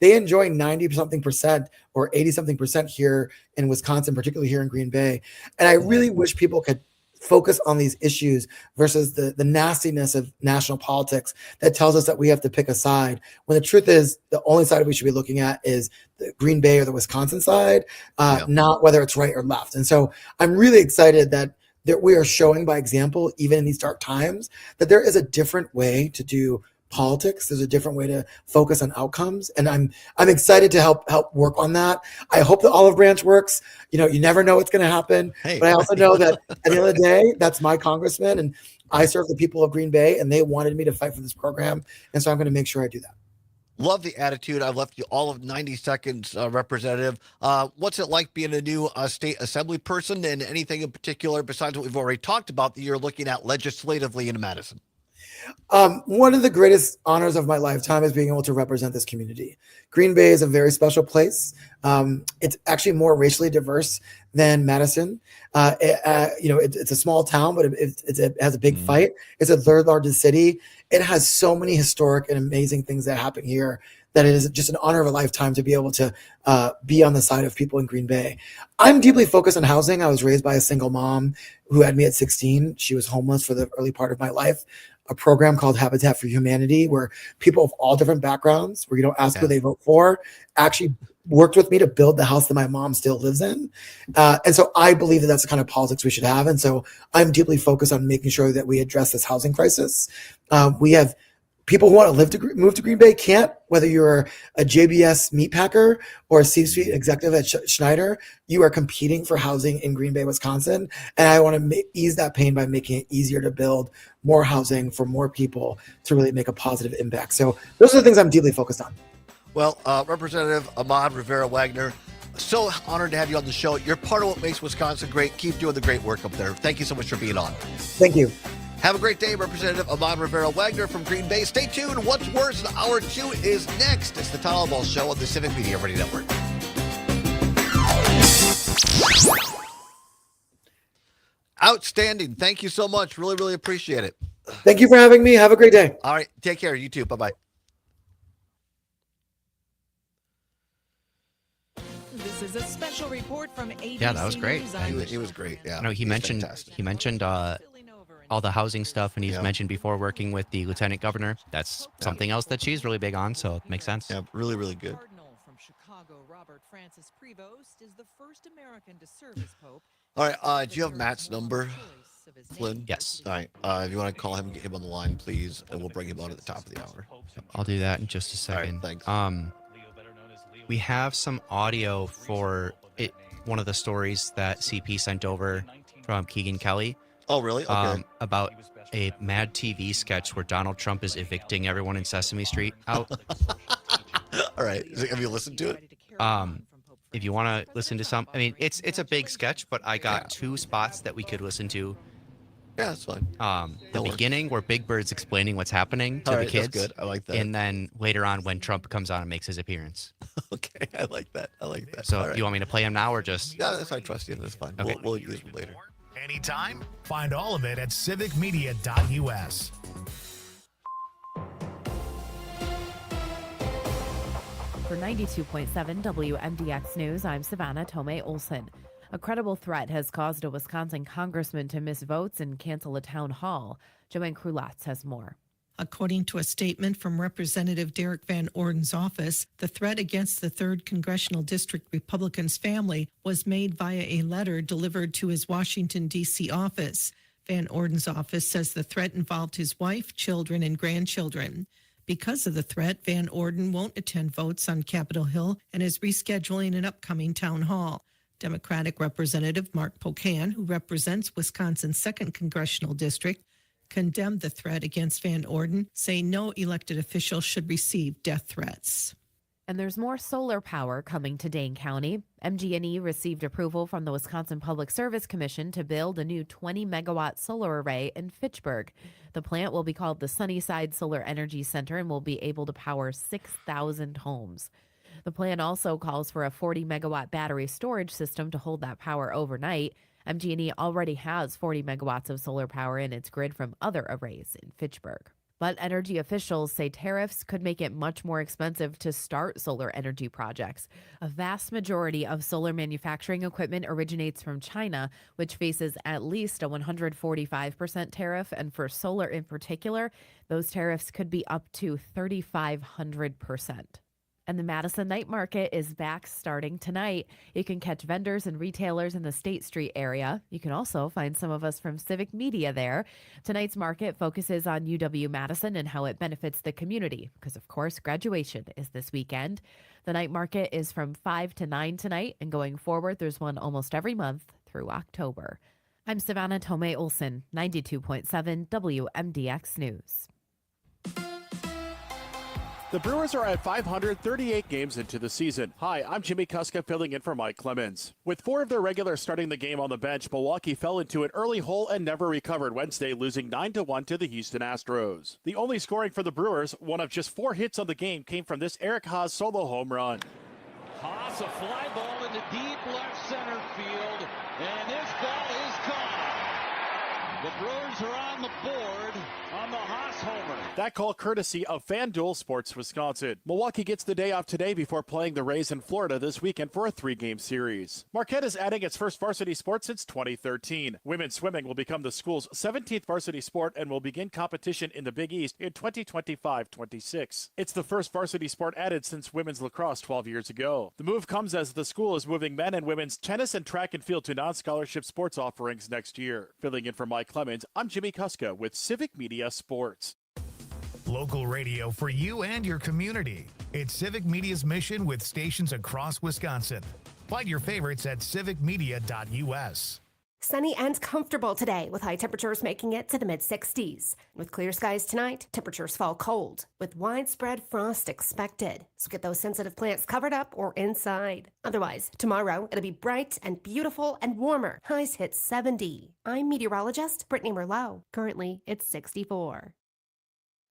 They enjoy 90-something% or 80-something% here in Wisconsin, particularly here in Green Bay. And I really wish people could focus on these issues versus the nastiness of national politics that tells us that we have to pick a side, when the truth is the only side we should be looking at is the Green Bay or the Wisconsin side, not whether it's right or left. And so I'm really excited that we are showing by example, even in these dark times, that there is a different way to do politics. There's a different way to focus on outcomes, and I'm excited to help work on that. I hope the olive branch works. You never know what's going to happen, but I also know that at the end of the day, that's my congressman, and I serve the people of Green Bay, and they wanted me to fight for this program, and so I'm going to make sure I do that. Love the attitude. I've left you all of 90 seconds, Representative. What's it like being a new state assembly person, and anything in particular besides what we've already talked about that you're looking at legislatively in Madison? One of the greatest honors of my lifetime is being able to represent this community. Green Bay is a very special place. It's actually more racially diverse than Madison. It's a small town, but it has a big fight. It's the third largest city. It has so many historic and amazing things that happen here that it is just an honor of a lifetime to be able to be on the side of people in Green Bay. I'm deeply focused on housing. I was raised by a single mom who had me at 16. She was homeless for the early part of my life. A program called Habitat for Humanity, where people of all different backgrounds, where you don't ask who they vote for, actually worked with me to build the house that my mom still lives in. And so I believe that that's the kind of politics we should have. And so I'm deeply focused on making sure that we address this housing crisis. We have people who want to move to Green Bay can't, whether you're a JBS meat packer or a C-suite executive at Schneider, you are competing for housing in Green Bay, Wisconsin. And I want to ease that pain by making it easier to build more housing for more people to really make a positive impact. So those are the things I'm deeply focused on. Well, Representative Ahmad Rivera-Wagner, so honored to have you on the show. You're part of what makes Wisconsin great. Keep doing the great work up there. Thank you so much for being on. Thank you. Have a great day, Representative Ahmad Rivera-Wagner from Green Bay. Stay tuned. What's Worse, Hour 2 is next. It's the Todd Allbaugh Show on the Civic Media Radio Network. Outstanding. Thank you so much. Really, really appreciate it. Thank you for having me. Have a great day. All right. Take care. You too. Bye-bye. This is a special report from ABC. Yeah, that was great. It was great. Yeah. No, he mentioned all the housing stuff, and he's mentioned before working with the lieutenant governor. That's something else that she's really big on, so it makes sense. Yeah, really, really good. From Chicago, Robert Francis Prevost is the first American to serve as Pope. All right. Do you have Matt's number, Flynn? Yes. All right. If you want to call him and get him on the line, please, and we'll bring him on at the top of the hour. I'll do that in just a second. All right, thanks. We have some audio for it. One of the stories that CP sent over from Keegan Kelly. Oh, really? Okay. About a Mad TV sketch where Donald Trump is evicting everyone in Sesame Street out. All right. Have you listened to it? If you want to listen to some, I mean, it's a big sketch, but I got two spots that we could listen to. Yeah, that's fine. The beginning where Big Bird's explaining what's happening to the kids. That's good. I like that. And then later on when Trump comes on and makes his appearance. Okay, I like that. So you want me to play him now or just? Yeah, I trust you. That's fine. Okay. We'll use him later. Anytime. Find all of it at civicmedia.us. For 92.7 WMDX News, I'm Savannah Tomei Olson. A credible threat has caused a Wisconsin congressman to miss votes and cancel a town hall. Joanne Krulatz has more. According to a statement from Representative Derek Van Orden's office, the threat against the 3rd Congressional District Republican's family was made via a letter delivered to his Washington, D.C. office. Van Orden's office says the threat involved his wife, children, and grandchildren. Because of the threat, Van Orden won't attend votes on Capitol Hill and is rescheduling an upcoming town hall. Democratic Representative Mark Pocan, who represents Wisconsin's 2nd Congressional District, condemned the threat against Van Orden, saying no elected official should receive death threats. And there's more solar power coming to Dane County. MG&E received approval from the Wisconsin Public Service Commission to build a new 20-megawatt solar array in Fitchburg. The plant will be called the Sunnyside Solar Energy Center and will be able to power 6,000 homes. The plan also calls for a 40-megawatt battery storage system to hold that power overnight. MG&E already has 40 megawatts of solar power in its grid from other arrays in Fitchburg. But energy officials say tariffs could make it much more expensive to start solar energy projects. A vast majority of solar manufacturing equipment originates from China, which faces at least a 145% tariff. And for solar in particular, those tariffs could be up to 3,500%. And the Madison Night Market is back starting tonight. You can catch vendors and retailers in the State Street area. You can also find some of us from Civic Media there. Tonight's market focuses on UW-Madison and how it benefits the community, because, of course, graduation is this weekend. The night market is from 5 to 9 tonight, and going forward, there's one almost every month through October. I'm Savannah Tomei Olson, 92.7 WMDX News. The Brewers are at 538 games into the season. Hi, I'm Jimmy Kuska filling in for Mike Clemens. With 4 of their regulars starting the game on the bench, Milwaukee fell into an early hole and never recovered Wednesday, losing 9-1 to the Houston Astros. The only scoring for the Brewers, one of just 4 hits on the game, came from this Eric Haas solo home run. Haas, a fly ball into deep left center field, and this ball is gone. The Brewers are on the board on the Haas homer. That call courtesy of FanDuel Sports Wisconsin. Milwaukee gets the day off today before playing the Rays in Florida this weekend for a 3-game series. Marquette is adding its first varsity sport since 2013. Women's swimming will become the school's 17th varsity sport and will begin competition in the Big East in 2025-26. It's the first varsity sport added since women's lacrosse 12 years ago. The move comes as the school is moving men and women's tennis and track and field to non-scholarship sports offerings next year. Filling in for Mike Clemens, I'm Jimmy Kuska with Civic Media Sports. Local radio for you and your community. It's Civic Media's mission with stations across Wisconsin. Find your favorites at civicmedia.us. Sunny and comfortable today with high temperatures making it to the mid-60s. With clear skies tonight, temperatures fall cold with widespread frost expected. So get those sensitive plants covered up or inside. Otherwise, tomorrow it'll be bright and beautiful and warmer. Highs hit 70. I'm meteorologist Brittany Merlot. Currently, it's 64.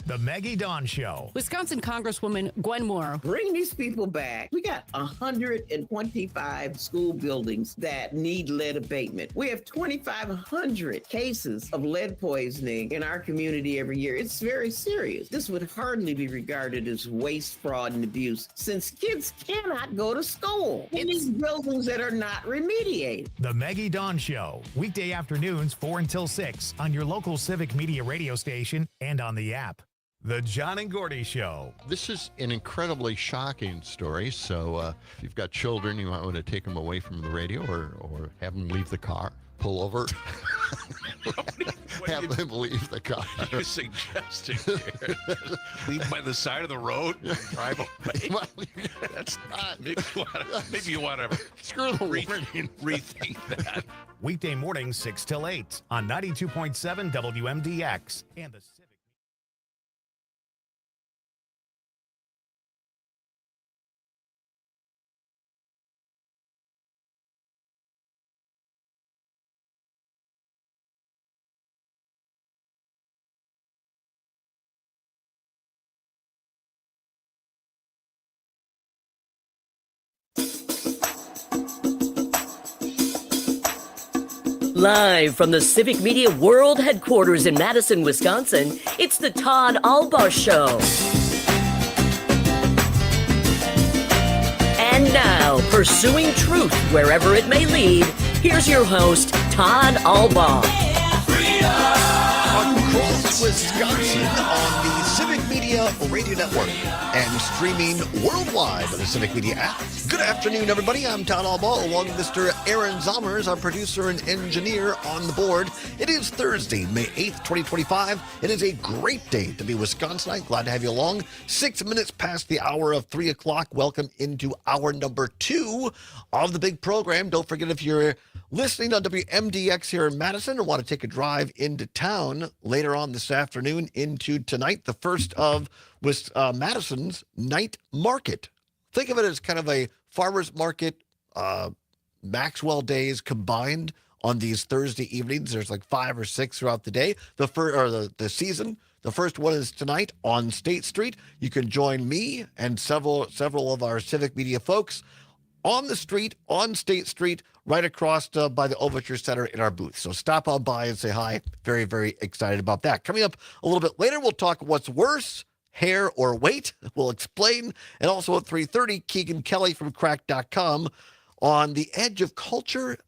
The Maggie Dawn Show. Wisconsin Congresswoman Gwen Moore. Bring these people back. We got 125 school buildings that need lead abatement. We have 2,500 cases of lead poisoning in our community every year. It's very serious. This would hardly be regarded as waste, fraud, and abuse since kids cannot go to school in these buildings that are not remediated. The Maggie Dawn Show. Weekday afternoons 4 until 6 on your local Civic Media radio station and on the app. The John and Gordy Show. This is an incredibly shocking story. So if you've got children, you might want to take them away from the radio or have them leave the car. Pull over. Have them leave the car. What are you suggesting here? Leave by the side of the road and drive away? That's not. Maybe you want to screw the warning. Rethink that. Weekday mornings 6 till 8 on 92.7 WMDX and the Civic. Live from the Civic Media World Headquarters in Madison, Wisconsin, it's the Todd Allbaugh Show. And now, pursuing truth wherever it may lead, here's your host, Todd Allbaugh. Across Wisconsin on the Civic Media Radio Network and streaming worldwide on the Civic Media app. Good afternoon, everybody. I'm Todd Allbaugh, along with Mr. Aaron Zommers, our producer and engineer on the board. It is Thursday, May 8th, 2025. It is a great day to be Wisconsinite. Glad to have you along. 6 minutes past the hour of 3 o'clock. Welcome into hour number 2 of the big program. Don't forget, if you're listening on WMDX here in Madison or want to take a drive into town later on this afternoon into tonight, the first of Madison's night market. Think of it as kind of a farmer's market, Maxwell days combined on these Thursday evenings. There's like 5 or 6 throughout the day. The season. The first one is tonight on State Street. You can join me and several of our Civic Media folks on the street, on State Street, right across by the Overture Center in our booth. So stop on by and say hi. Very, very excited about that. Coming up a little bit later, we'll talk what's worse, hair or weight. We'll explain. And also at 3:30, Keegan Kelly from Crack.com on the edge of culture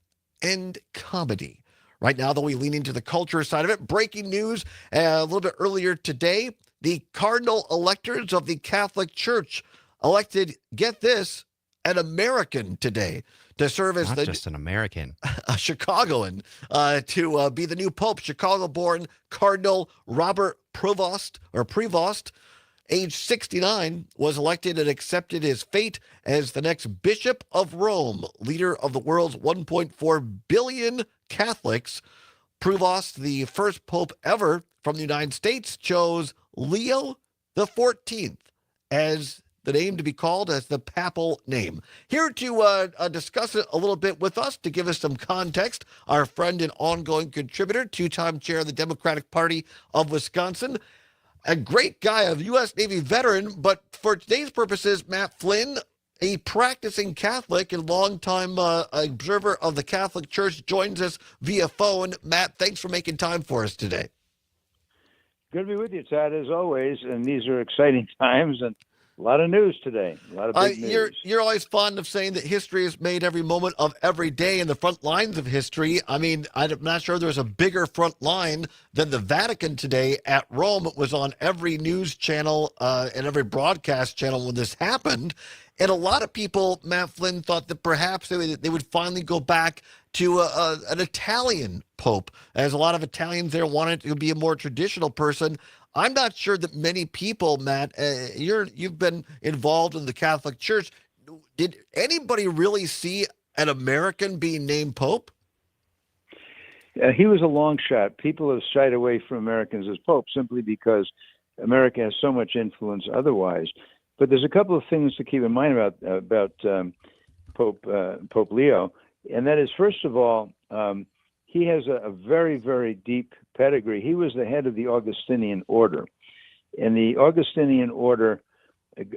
and comedy. Right now, though, we lean into the culture side of it. Breaking news a little bit earlier today, the cardinal electors of the Catholic Church elected, get this, an American today to serve as Not just an American, a Chicagoan, to be the new pope. Chicago-born Cardinal Robert Prevost, age 69, was elected and accepted his fate as the next Bishop of Rome, leader of the world's 1.4 billion Catholics. Prevost, the first pope ever from the United States, chose Leo the 14th as the name to be called as the papal name. Here to discuss it a little bit with us, to give us some context, our friend and ongoing contributor, 2-time chair of the Democratic Party of Wisconsin, a great guy, a U.S. Navy veteran, but for today's purposes, Matt Flynn, a practicing Catholic and longtime observer of the Catholic Church, joins us via phone. Matt, thanks for making time for us today. Good to be with you, Todd, as always, and these are exciting times, and a lot of news today. A lot of big news. You're always fond of saying that history is made every moment of every day in the front lines of history. I mean, I'm not sure there's a bigger front line than the Vatican today at Rome. It was on every news channel and every broadcast channel when this happened. And a lot of people, Matt Flynn, thought that perhaps they would finally go back to an Italian pope, as a lot of Italians there wanted to be a more traditional person. I'm not sure that many people, Matt, you've been involved in the Catholic Church. Did anybody really see an American being named pope? He was a long shot. People have shied away from Americans as pope simply because America has so much influence otherwise. But there's a couple of things to keep in mind about Pope Leo, and that is, first of all, he has a very, very deep pedigree. He was the head of the Augustinian order, and the Augustinian order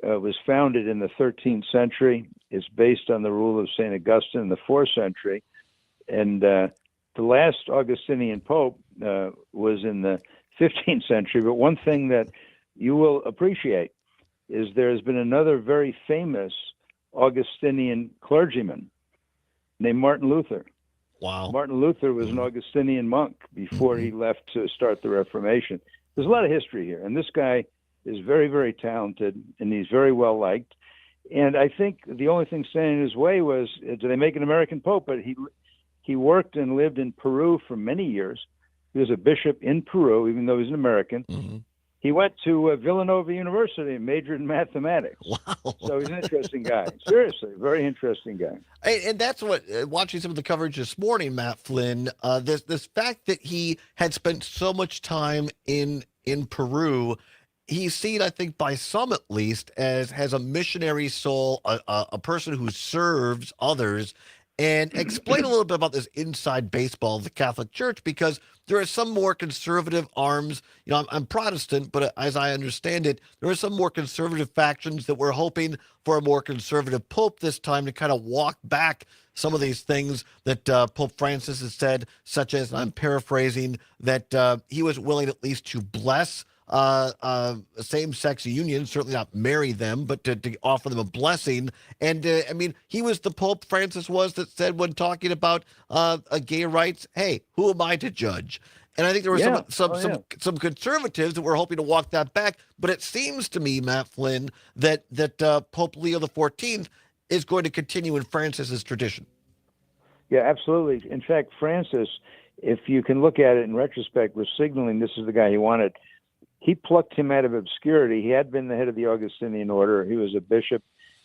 was founded in the 13th century. It's based on the rule of St. Augustine in the 4th century, and the last Augustinian pope was in the 15th century. But one thing that you will appreciate is there has been another very famous Augustinian clergyman named Martin Luther. Wow. Martin Luther was an Augustinian monk before he left to start the Reformation. There's a lot of history here, and this guy is very, very talented, and he's very well liked. And I think the only thing standing in his way was, do they make an American pope? But he worked and lived in Peru for many years. He was a bishop in Peru, even though he's an American. Mm-hmm. He went to Villanova University and majored in mathematics. Wow. So he's an interesting guy. Seriously, very interesting guy. And that's what, watching some of the coverage this morning, Matt Flynn, this fact that he had spent so much time in Peru, he's seen, I think, by some at least, as has a missionary soul, a person who serves others. And explain a little bit about this inside baseball of the Catholic Church, because there are some more conservative arms. You know, I'm Protestant, but as I understand it, there are some more conservative factions that were hoping for a more conservative pope this time to kind of walk back some of these things that Pope Francis has said, such as, and I'm paraphrasing, that he was willing at least to bless same-sex unions, certainly not marry them, but to offer them a blessing. And I mean, he was the Pope Francis was that said when talking about gay rights, hey, who am I to judge? And I think there were some conservatives that were hoping to walk that back. But it seems to me, Matt Flynn, that Pope Leo XIV is going to continue in Francis's tradition. Yeah, absolutely. In fact, Francis, if you can look at it in retrospect, was signaling this is the guy he wanted. He plucked him out of obscurity. He had been the head of the Augustinian order. He was a bishop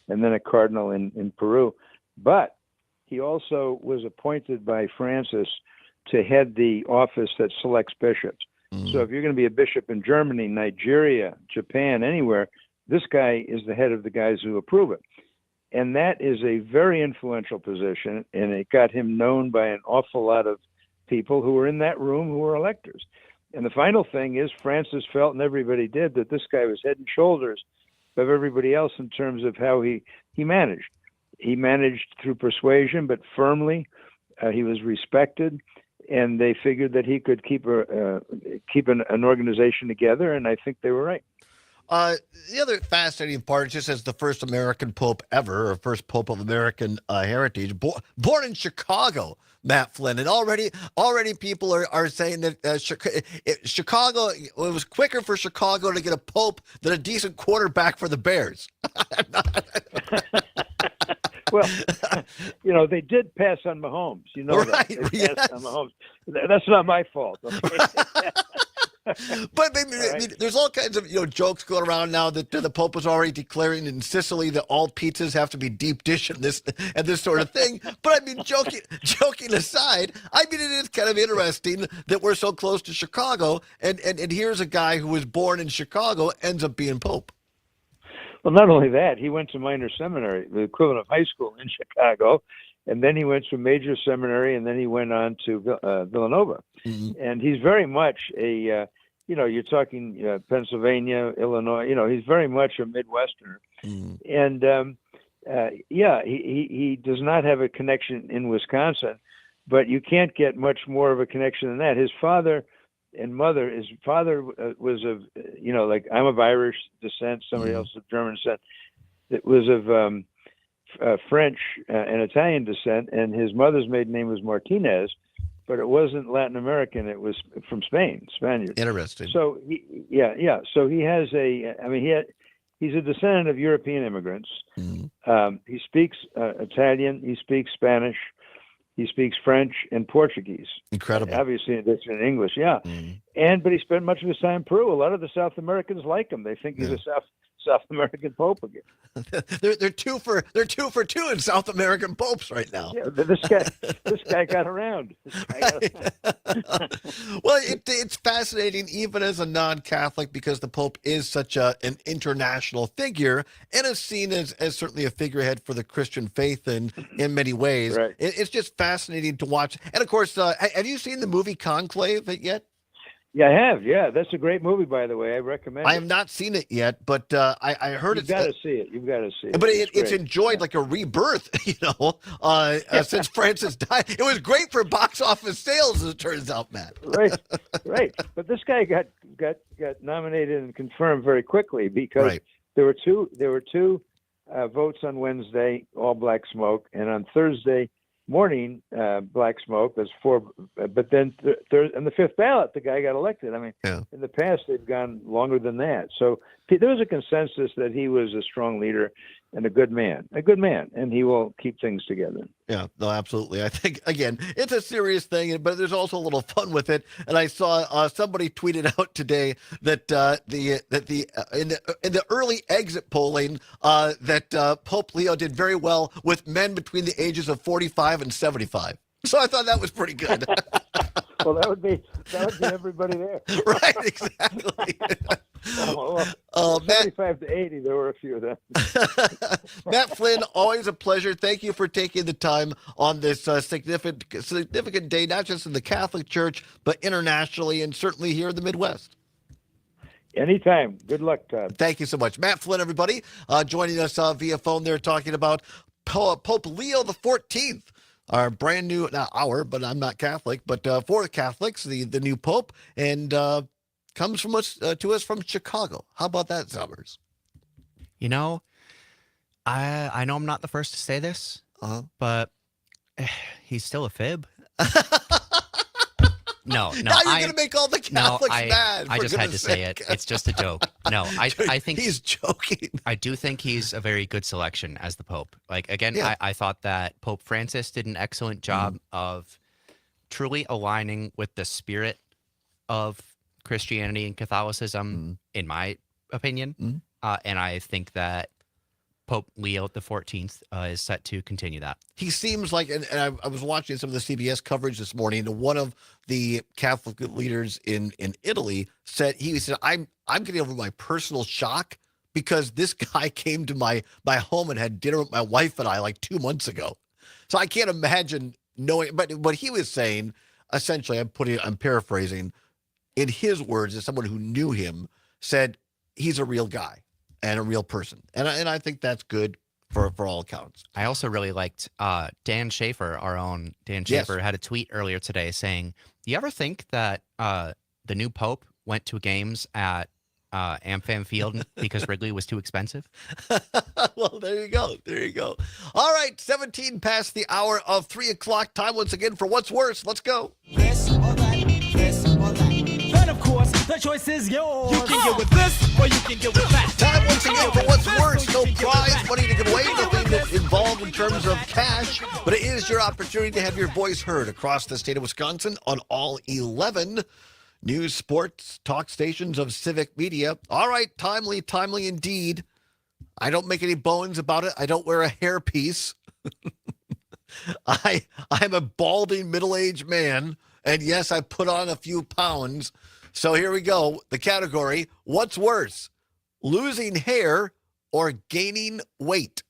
and then a cardinal in Peru. But he also was appointed by Francis to head the office that selects bishops. Mm-hmm. So if you're going to be a bishop in Germany, Nigeria, Japan, anywhere, this guy is the head of the guys who approve it. And that is a very influential position, and it got him known by an awful lot of people who were in that room who were electors. And the final thing is, Francis felt, and everybody did, that this guy was head and shoulders above everybody else in terms of how he managed. He managed through persuasion, but firmly. He was respected, and they figured that he could keep an organization together, and I think they were right. The other fascinating part, just as the first American pope ever, or first pope of American heritage, born in Chicago, Matt Flynn, and already people are saying that Chicago, it was quicker for Chicago to get a pope than a decent quarterback for the Bears. Well, you know, they did pass on Mahomes. You know, right? They passed on Mahomes. That's not my fault. Okay? But I mean, there's all kinds of jokes going around now that the Pope was already declaring in Sicily that all pizzas have to be deep dish and this sort of thing. But I mean, joking aside, I mean, it is kind of interesting that we're so close to Chicago, and here's a guy who was born in Chicago ends up being Pope. Well, not only that, he went to minor seminary, the equivalent of high school in Chicago, and then he went to major seminary, and then he went on to Villanova. Mm-hmm. And he's very much a, you're talking Pennsylvania, Illinois, he's very much a Midwesterner. Mm-hmm. And, he does not have a connection in Wisconsin, but you can't get much more of a connection than that. His father and mother, his father was of, like I'm of Irish descent, somebody else of German descent. It was of French and Italian descent, and his mother's maiden name was Martinez, but it wasn't Latin American. It was from Spain, Spaniard. Interesting. So So he has he's a descendant of European immigrants. Mm-hmm. He speaks Italian. He speaks Spanish. He speaks French and Portuguese. Incredible. Obviously, in addition to English, yeah. But he spent much of his time in Peru. A lot of the South Americans like him. They think he's a South American Pope again. they're two for two in South American popes right now. Yeah, this guy got around. Well, it's fascinating, even as a non-Catholic, because the Pope is such an international figure and is seen as certainly a figurehead for the Christian faith in many ways. Right. It's just fascinating to watch. And of course, have you seen the movie Conclave yet? Yeah, I have. Yeah, that's a great movie, by the way. I recommend it. I have not seen it yet, but I heard You've got to see it. You've got to see it. But it's enjoyed like a rebirth, since Francis died. It was great for box office sales, as it turns out, Matt. Right. But this guy got nominated and confirmed very quickly because there were two votes on Wednesday, all black smoke, and on Thursday morning, black smoke. There's four, but then on the fifth ballot, the guy got elected. I mean, in the past, they've gone longer than that. So there was a consensus that he was a strong leader and a good man, and he will keep things together. Yeah, no, absolutely. I think, again, it's a serious thing, but there's also a little fun with it. And I saw somebody tweeted out today that in the early exit polling that Pope Leo did very well with men between the ages of 45 and 75. So I thought that was pretty good. Well, that would be everybody there. Right, exactly. Well, 75 to 80, there were a few of them. Matt Flynn, always a pleasure. Thank you for taking the time on this significant day, not just in the Catholic Church, but internationally and certainly here in the Midwest. Anytime. Good luck, Todd. Thank you so much. Matt Flynn, everybody, joining us via phone there, talking about Pope Leo the 14th. Our brand new, not our, but I'm not Catholic, but for the Catholics, the new Pope, and comes from us to us from Chicago. How about that, Summers? You know, I know I'm not the first to say this, but he's still a fib. No. Now you're going to make all the Catholics mad. I just had to say it. It's just a joke. No, I think he's joking. I do think he's a very good selection as the Pope. Like, again, I thought that Pope Francis did an excellent job of truly aligning with the spirit of Christianity and Catholicism, in my opinion. And I think that Pope Leo the 14th is set to continue that. He seems like, and I was watching some of the CBS coverage this morning, and one of the Catholic leaders in Italy said, I'm getting over my personal shock because this guy came to my home and had dinner with my wife and I like 2 months ago. So I can't imagine knowing, but what he was saying, essentially, I'm paraphrasing, in his words, as someone who knew him, said he's a real guy and a real person. And I think that's good for all accounts. I also really liked Dan Schaefer, our own Dan Schaefer, had a tweet earlier today saying, do you ever think that the new Pope went to games at AmFam Field because Wrigley was too expensive? Well, there you go. All right, 17 past the hour of 3 o'clock. Time once again for What's Worse. Let's go. This or that. And of course, the choice is yours. You can get with this or you can get with that. Time once again for What's Worse. No prize money to give away, nothing that's involved in terms of cash, but it is your opportunity to have your voice heard across the state of Wisconsin on all 11 news, sports, talk stations of civic media. All right, timely indeed. I don't make any bones about it. I don't wear a hairpiece. I'm a balding middle-aged man, and yes, I put on a few pounds. So here we go. The category, what's worse, losing hair or gaining weight?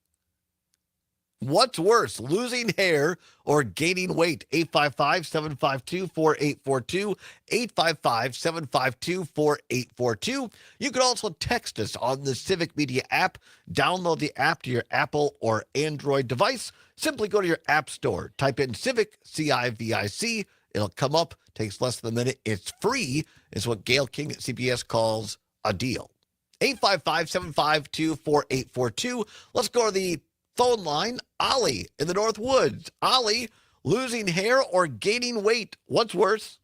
What's worse, losing hair or gaining weight? 855-752-4842, 855-752-4842. You can also text us on the Civic Media app. Download the app to your Apple or Android device. Simply go to your app store. Type in Civic, C-I-V-I-C. It'll come up. Takes less than a minute. It's free. It's what Gail King at CBS calls a deal. 855-752-4842. Let's go to the phone line. Ollie in the North Woods. Ollie, losing hair or gaining weight? What's worse?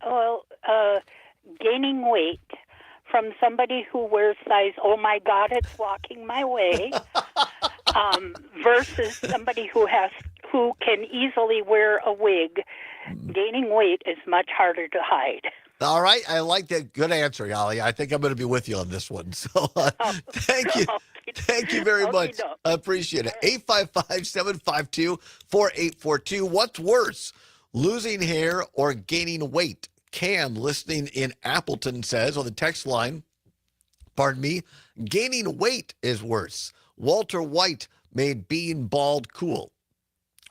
Well, gaining weight from somebody who wears size, oh my God, it's walking my way, versus somebody who who can easily wear a wig. Gaining weight is much harder to hide. All right. I like that. Good answer, Yali. I think I'm going to be with you on this one. So thank you. Thank you very much. I appreciate it. 855-752-4842. What's worse, losing hair or gaining weight? Cam, listening in Appleton, says on the text line, pardon me, gaining weight is worse. Walter White made being bald cool.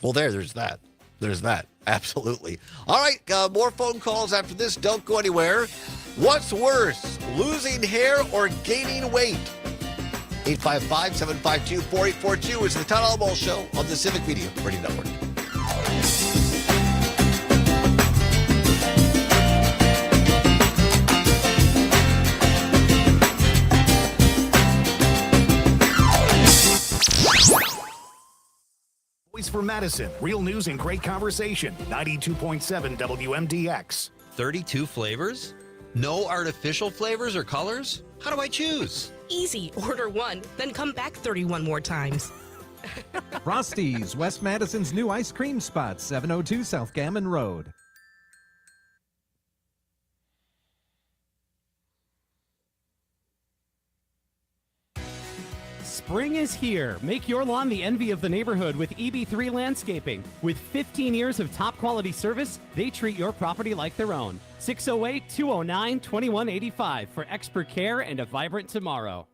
Well, there's that. There's that. Absolutely. All right, more phone calls after this. Don't go anywhere. What's worse, losing hair or gaining weight? 855-752-4842 is the Todd Allbaugh Show on the Civic Media Radio Network. Voice for Madison, real news and great conversation. 92.7 WMDX. 32 flavors? No artificial flavors or colors? How do I choose? Easy. Order one, then come back 31 more times. Frosty's, West Madison's new ice cream spot, 702 South Gammon Road. Spring is here. Make your lawn the envy of the neighborhood with EB3 Landscaping. With 15 years of top quality service, they treat your property like their own. 608-209-2185 for expert care and a vibrant tomorrow.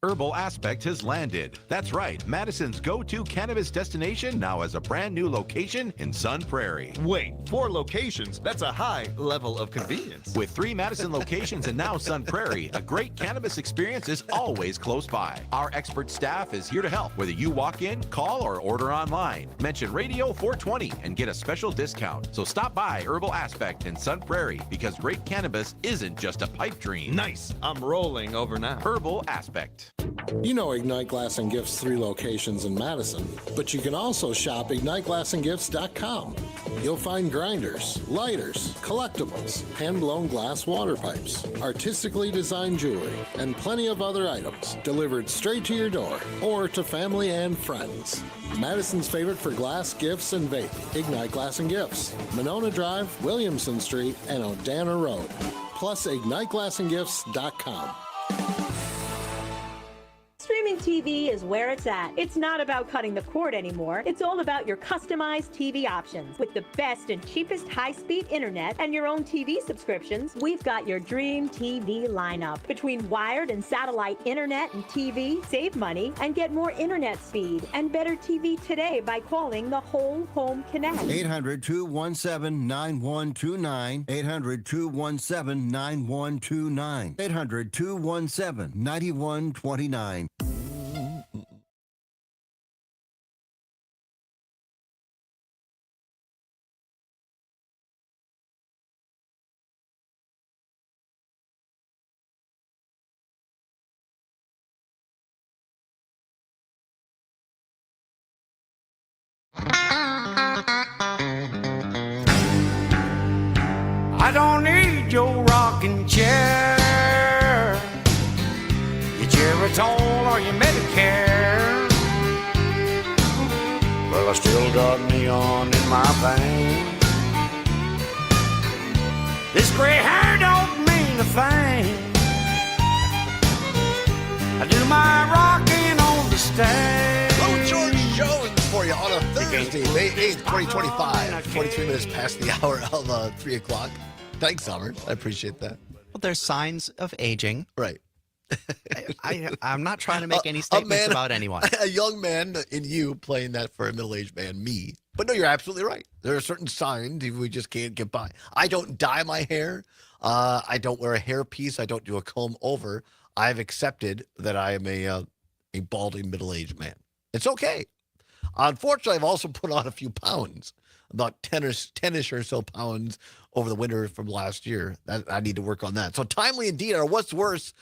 Herbal Aspect has landed. That's right, Madison's go-to cannabis destination now has a brand new location in Sun Prairie. Wait, 4 locations? That's a high level of convenience. With 3 Madison locations and now Sun Prairie, a great cannabis experience is always close by. Our expert staff is here to help, whether you walk in, call, or order online. Mention Radio 420 and get a special discount. So stop by Herbal Aspect in Sun Prairie because great cannabis isn't just a pipe dream. Nice. I'm rolling over now. Herbal Aspect. You know Ignite Glass and Gifts 3 locations in Madison, but you can also shop IgniteGlassandGifts.com. You'll find grinders, lighters, collectibles, hand-blown glass water pipes, artistically designed jewelry, and plenty of other items delivered straight to your door or to family and friends. Madison's favorite for glass, gifts, and vape, Ignite Glass and Gifts, Monona Drive, Williamson Street, and Odana Road. Plus IgniteGlassandGifts.com. Streaming TV is where it's at. It's not about cutting the cord anymore. It's all about your customized TV options. With the best and cheapest high-speed internet and your own TV subscriptions, we've got your dream TV lineup. Between wired and satellite internet and TV, save money and get more internet speed and better TV today by calling the Whole Home Connect. 800-217-9129. 800-217-9129. 800-217-9129. I don't need your rocking chair, your Geritol or your Medicare. Well, I still got neon in my veins. This gray hair don't mean a thing. I do my rocking on the stage. Little George Jones for you on a Thursday, May 8th, 2025. 23 minutes past the hour of 3 o'clock. Thanks, Summer. I appreciate that. Well, there's signs of aging. Right. I'm not trying to make any statements about anyone. A young man in you playing that for a middle-aged man, me. But no, you're absolutely right. There are certain signs we just can't get by. I don't dye my hair. I don't wear a hairpiece. I don't do a comb over. I've accepted that I am a balding middle-aged man. It's okay. Unfortunately, I've also put on a few pounds, about 10-ish or so pounds over the winter from last year. I need to work on that. So timely indeed, or what's worse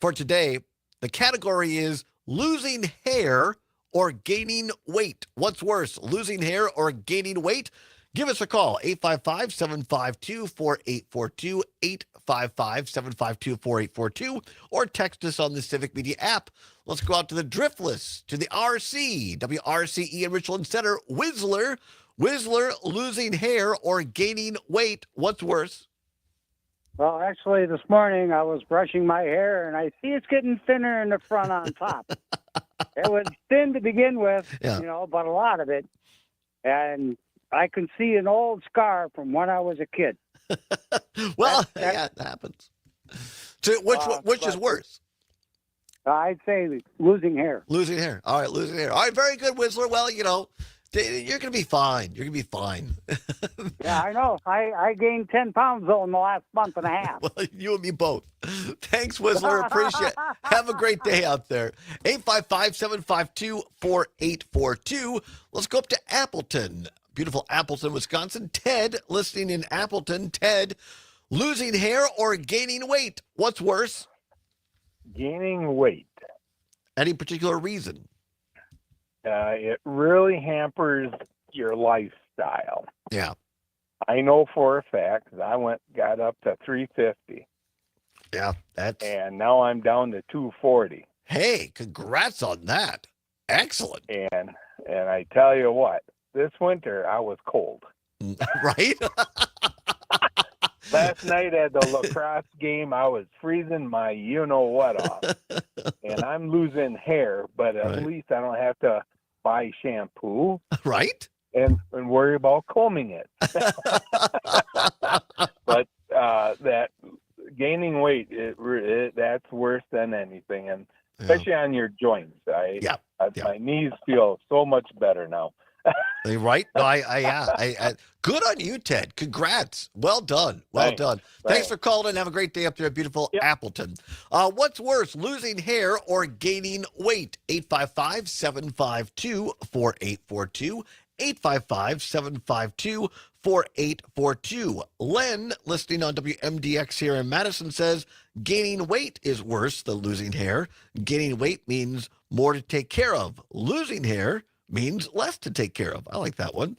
for today, the category is losing hair or gaining weight. What's worse, losing hair or gaining weight? Give us a call, 855-752-4842, 855-752-4842, or text us on the Civic Media app. Let's go out to the drift list, to the RC, WRCE in Richland Center. Whistler, losing hair or gaining weight, what's worse? Well, actually, this morning I was brushing my hair, and I see it's getting thinner in the front on top. It was thin to begin with, but a lot of it. And I can see an old scar from when I was a kid. Well, that happens. So which is worse? I'd say losing hair. Losing hair. All right, losing hair. All right, very good, Whistler. Well, you're going to be fine. You're going to be fine. Yeah, I know. I gained 10 pounds, though, in the last month and a half. Well, you and me both. Thanks, Whistler. Appreciate it. Have a great day out there. 855-752-4842. Let's go up to Appleton. Beautiful Appleton, Wisconsin. Ted, listening in Appleton. Ted, losing hair or gaining weight? What's worse? Gaining weight. Any particular reason? It really hampers your lifestyle. Yeah. I know for a fact that I got up to 350. Yeah, and now I'm down to 240. Hey, congrats on that. Excellent. And I tell you what, this winter I was cold. Right? Last night at the lacrosse game, I was freezing my you-know-what off. And I'm losing hair, but at least I don't have to buy shampoo. Right? And worry about combing it. But that gaining weight, that's worse than anything. And especially on your joints. My knees feel so much better now. Right? No, I good on you, Ted. Congrats. Well done. Well done. Thanks for calling and have a great day up there at beautiful Appleton. What's worse, losing hair or gaining weight? 855-752-4842. 855-752-4842. Len, listening on WMDX here in Madison, says gaining weight is worse than losing hair. Gaining weight means more to take care of. Losing hair means less to take care of. I like that one.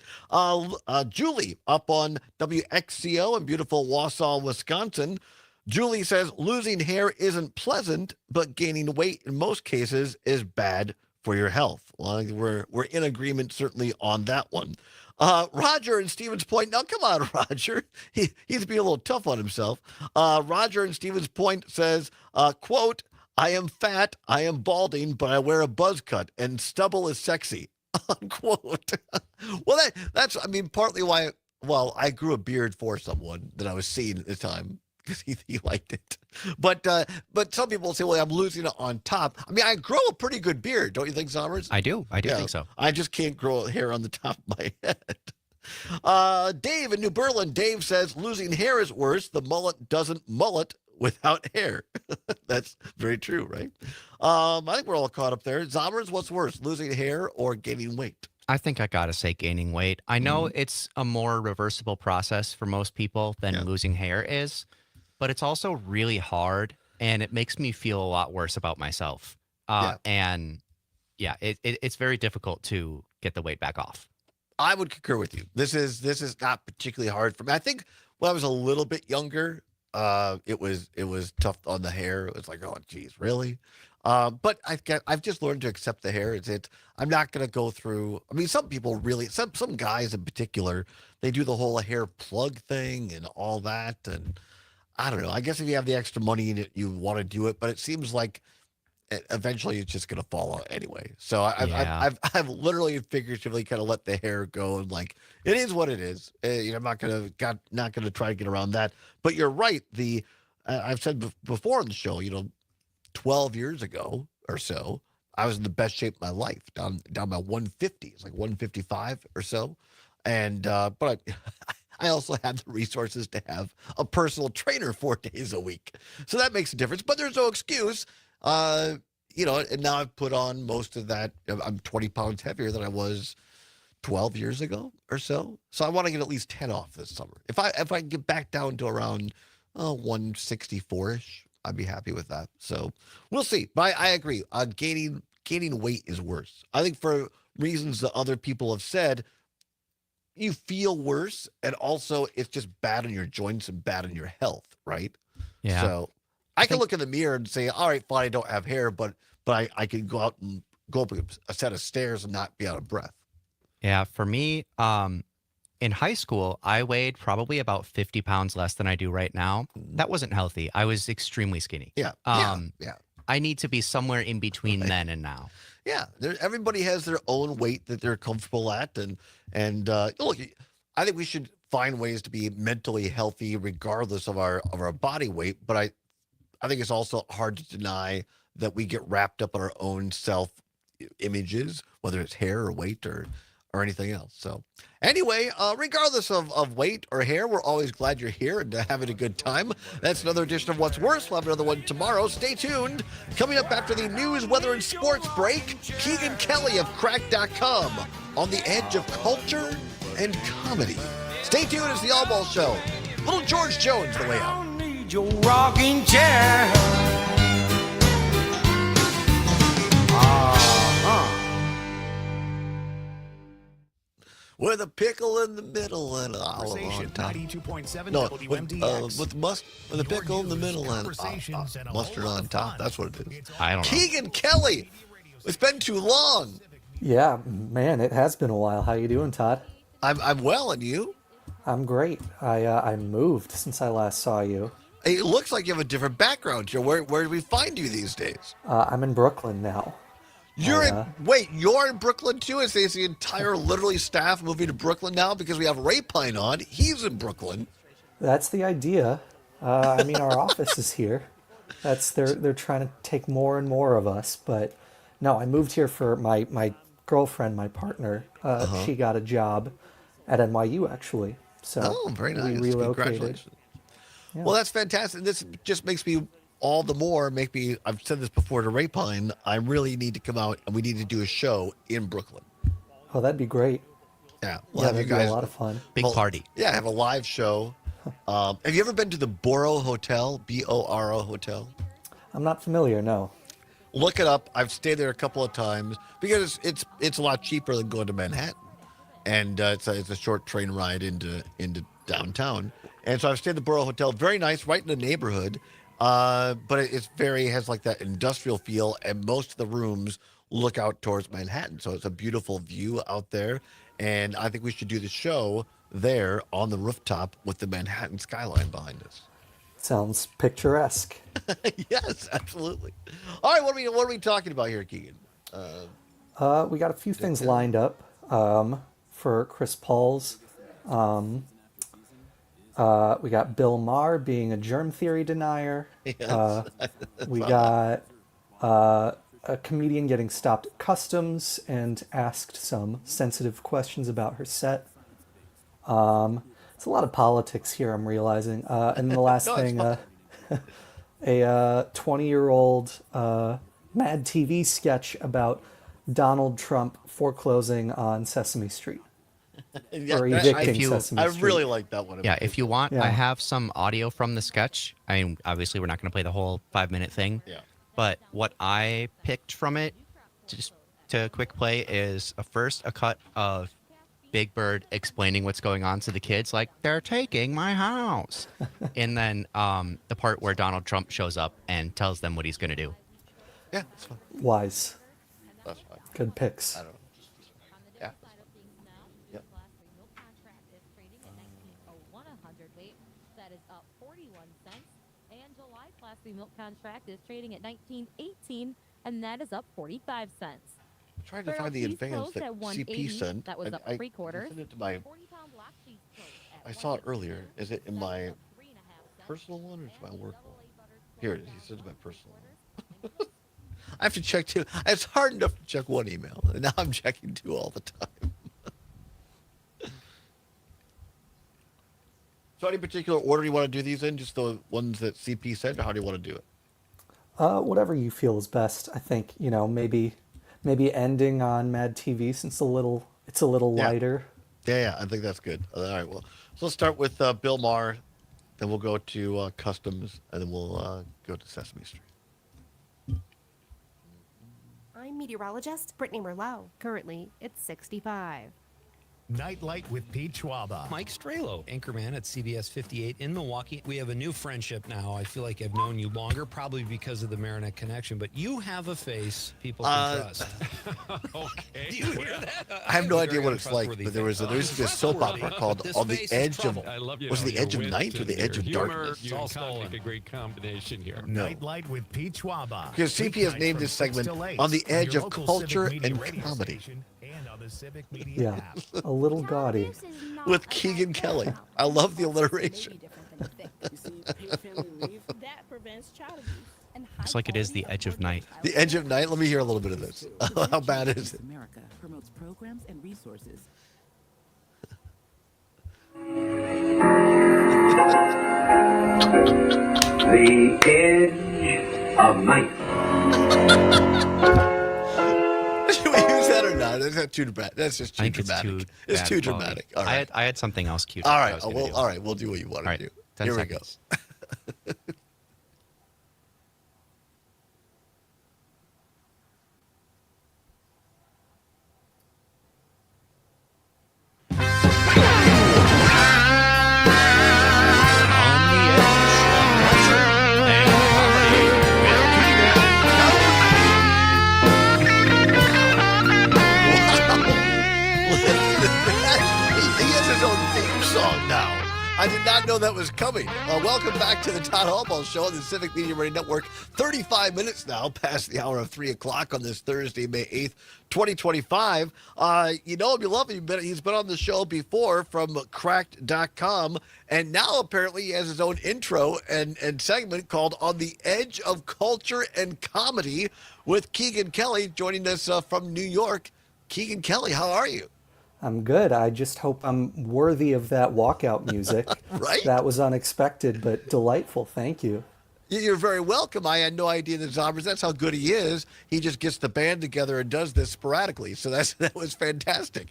Julie up on WXCO in beautiful Wausau, Wisconsin. Julie says losing hair isn't pleasant, but gaining weight in most cases is bad for your health. Well, we're in agreement certainly on that one. Roger in Stevens Point. Now, come on, Roger. He's being a little tough on himself. Roger in Stevens Point says, quote, I am fat, I am balding, but I wear a buzz cut, and stubble is sexy. Unquote. Well, that's partly why, I grew a beard for someone that I was seeing at the time because he liked it. But some people say, well, I'm losing it on top. I grow a pretty good beard, don't you think, Sommers? I do think so. I just can't grow hair on the top of my head. Dave in New Berlin. Dave says losing hair is worse. The mullet doesn't mullet without hair. That's very true, right? I think we're all caught up there. Zommers, what's worse, losing hair or gaining weight? I think I gotta say gaining weight. I know it's a more reversible process for most people than losing hair is, but it's also really hard, and it makes me feel a lot worse about myself. And it's very difficult to get the weight back off. I would concur with you. This is not particularly hard for me. I think when I was a little bit younger, it was tough on the hair. It was like, oh, geez, really? But I've just learned to accept the hair. I'm not going to go through. Some people really, some guys in particular, they do the whole hair plug thing and all that. And I don't know. I guess if you have the extra money and you want to do it, but it seems like eventually it's just going to fall out anyway. So I've literally figuratively kind of let the hair go, and like, it is what it is. I'm not going to try to get around that. But you're right. I've said before on the show, 12 years ago or so, I was in the best shape of my life, down by 150. It's like 155 or so. And but I also had the resources to have a personal trainer 4 days a week. So that makes a difference. But there's no excuse. And now I've put on most of that. I'm 20 pounds heavier than I was 12 years ago or so. So I want to get at least 10 off this summer. If I can get back down to around 164-ish, I'd be happy with that. So we'll see. But I agree. Gaining weight is worse. I think for reasons that other people have said, you feel worse, and also it's just bad on your joints and bad on your health, right? Yeah. So I can look in the mirror and say, all right, fine, I don't have hair, but I can go out and go up a set of stairs and not be out of breath. Yeah, for me, in high school, I weighed probably about 50 pounds less than I do right now. That wasn't healthy. I was extremely skinny. Yeah. I need to be somewhere in between then and now. Yeah, everybody has their own weight that they're comfortable at, and look, I think we should find ways to be mentally healthy regardless of our body weight. But I think it's also hard to deny that we get wrapped up in our own self images, whether it's hair or weight or anything else. So anyway, regardless of weight or hair, we're always glad you're here and having a good time. That's another edition of What's Worse. We'll have another one tomorrow. Stay tuned. Coming up after the news, weather, and sports break, Keegan Kelly of Crack.com on the edge of culture and comedy. Stay tuned. It's the Allbaugh Show. Little George Jones, the way out. Need your rocking chair. With a pickle in the middle and olive on top. 92.7 No, WMDX. with a pickle in the middle and mustard on top. That's what it is. I don't know. Keegan Kelly. It's been too long. Yeah, man, it has been a while. How you doing, Todd? I'm well, and you? I'm great. I moved since I last saw you. It looks like you have a different background here. Where do we find you these days? I'm in Brooklyn now. You're in Brooklyn too? Is the entire literally staff moving to Brooklyn now because we have Ray Pine on? He's in Brooklyn. That's the idea. I mean, our office is here. They're trying to take more and more of us, but no, I moved here for my girlfriend, my partner. She got a job at NYU actually, so very nice. We relocated. Congratulations. Yeah. Well, that's fantastic. This just makes me all the more I've said this before to Ray Pine, I really need to come out and we need to do a show in Brooklyn. Oh, that'd be great. Yeah, that'd be a lot of fun. Big party. Yeah, have a live show. Have you ever been to the Borough Hotel? Boro Hotel? I'm not familiar, no. Look it up. I've stayed there a couple of times because it's a lot cheaper than going to Manhattan, and it's a short train ride into downtown. And so I've stayed at the Borough Hotel. Very nice, right in the neighborhood. But it has like that industrial feel, and most of the rooms look out towards Manhattan. So it's a beautiful view out there. And I think we should do the show there on the rooftop with the Manhattan skyline behind us. Sounds picturesque. Yes, absolutely. All right, what are we talking about here, Keegan? We got a few things lined up for Chris Paul's. We got Bill Maher being a germ theory denier. Yes. We got a comedian getting stopped at customs and asked some sensitive questions about her set. It's a lot of politics here, I'm realizing. And the last thing, a 20-year-old Mad TV sketch about Donald Trump foreclosing on Sesame Street. Or evicting Sesame I Street. really like that one. Yeah, if you want, Yeah. I have some audio from the sketch. I mean, obviously, we're not going to play the whole 5-minute thing. Yeah. But what I picked from it, just to quick play, is first a cut of Big Bird explaining what's going on to the kids, like, they're taking my house. And then the part where Donald Trump shows up and tells them what he's going to do. Yeah, that's fine. Wise. That's fine. Good picks. I don't know. Yeah. Yep. That is up 41 cents. And July Class B milk contract is trading at $19.18, and that is up 45 cents. I'm trying to find the advance that CP sent. That was up I 3/4. sent it to my. I saw it earlier. Is it in my personal one or is it my work one? Here it is. He sent it to my personal one. I have to check two. It's hard enough to check one email, and now I'm checking two all the time. So, any particular order you want to do these in? Just the ones that CP sent, or how do you want to do it? Whatever you feel is best. I think, maybe ending on Mad TV since it's a little lighter. Yeah, I think that's good. All right, well, so let's start with Bill Maher, then we'll go to Customs, and then we'll go to Sesame Street. I'm meteorologist Brittany Merlot. Currently, it's 65. Nightlight with Pete Schwaba. Mike Strelo, anchorman at CBS 58 in Milwaukee. We have a new friendship now. I feel like I've known you longer, probably because of the Marinette connection, but you have a face people can trust. Okay. Do you hear that? I have no idea what it's like, but there used to be a soap opera called On the Edge of... Was it The Edge of Night or The Edge of Darkness? It's all stolen. A great combination here. No. Nightlight with Pete Schwaba. Because CPS named this segment On the Edge of Culture and Comedy. Yeah, a little gaudy. With Keegan Kelly. I love the alliteration. Looks like it is the edge of night. The Edge of Night? Let me hear a little bit of this. How bad is it? America promotes programs and resources. The Edge of Night. Should we use that or not? That's not too dramatic. That's just too dramatic. It's too quality. dramatic. All right. I had something else cute. All right. All right. We'll do what you want to do. 10 Here seconds. we go. I did not know that was coming. Welcome back to the Todd Allbaugh Show on the Civic Media Radio Network. 35 minutes now past the hour of 3 o'clock on this Thursday, May 8th, 2025. You know him, you love him. He's been on the show before from Cracked.com, and now apparently he has his own intro and segment called On the Edge of Culture and Comedy with Keegan Kelly joining us from New York. Keegan Kelly, how are you? I'm good. I just hope I'm worthy of that walkout music. Right? That was unexpected, but delightful. Thank you. You're very welcome. I had no idea that Zombers, that's how good he is. He just gets the band together and does this sporadically. So that was fantastic.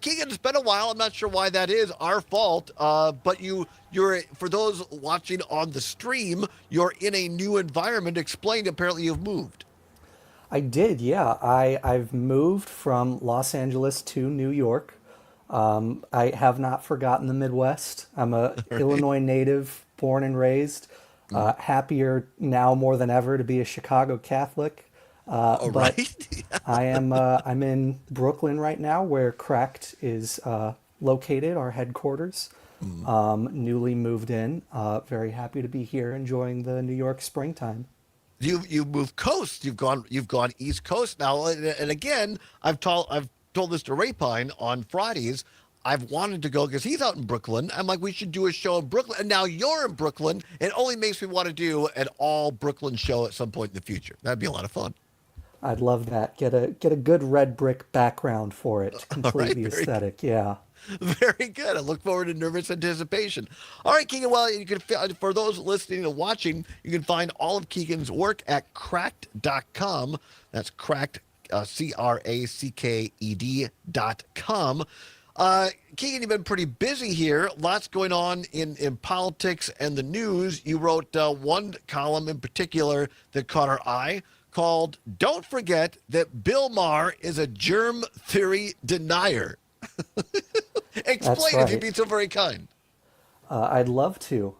Keegan, it's been a while. I'm not sure why that is. Our fault. But you're, for those watching on the stream, you're in a new environment. Explain, apparently you've moved. I did, yeah. I've moved from Los Angeles to New York. I have not forgotten the Midwest. I'm a Illinois native, born and raised. Happier now more than ever to be a Chicago Catholic. But I'm in Brooklyn right now, where Cracked is located, our headquarters. Newly moved in. Very happy to be here, enjoying the New York springtime. You've moved coast. You've gone East Coast now. And again, I've told this to Rapine on Fridays. I've wanted to go because he's out in Brooklyn. I'm like, we should do a show in Brooklyn. And now you're in Brooklyn. It only makes me want to do an all Brooklyn show at some point in the future. That'd be a lot of fun. I'd love that. Get a good red brick background for it to complete the aesthetic. Yeah. Very good. I look forward to nervous anticipation. All right, Keegan. Well, you can, for those listening and watching, you can find all of Keegan's work at cracked.com. That's cracked, CRACKED.com. Keegan, you've been pretty busy here. Lots going on in politics and the news. You wrote one column in particular that caught our eye called "Don't Forget That Bill Maher is a Germ Theory Denier." Explain if you'd be so very kind. I'd love to.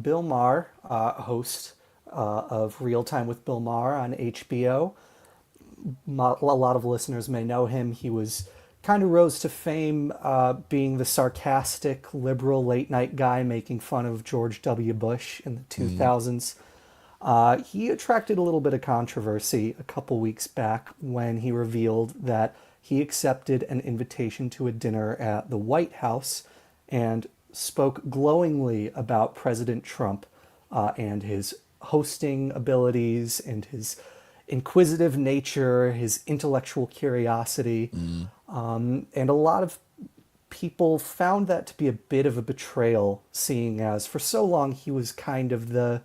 Bill Maher, host of Real Time with Bill Maher on HBO. A lot of listeners may know him. He was kind of rose to fame being the sarcastic, liberal late-night guy making fun of George W. Bush in the 2000s. He attracted a little bit of controversy a couple weeks back when he revealed that he accepted an invitation to a dinner at the White House and spoke glowingly about President Trump and his hosting abilities and his inquisitive nature, his intellectual curiosity. And a lot of people found that to be a bit of a betrayal, seeing as for so long he was kind of the,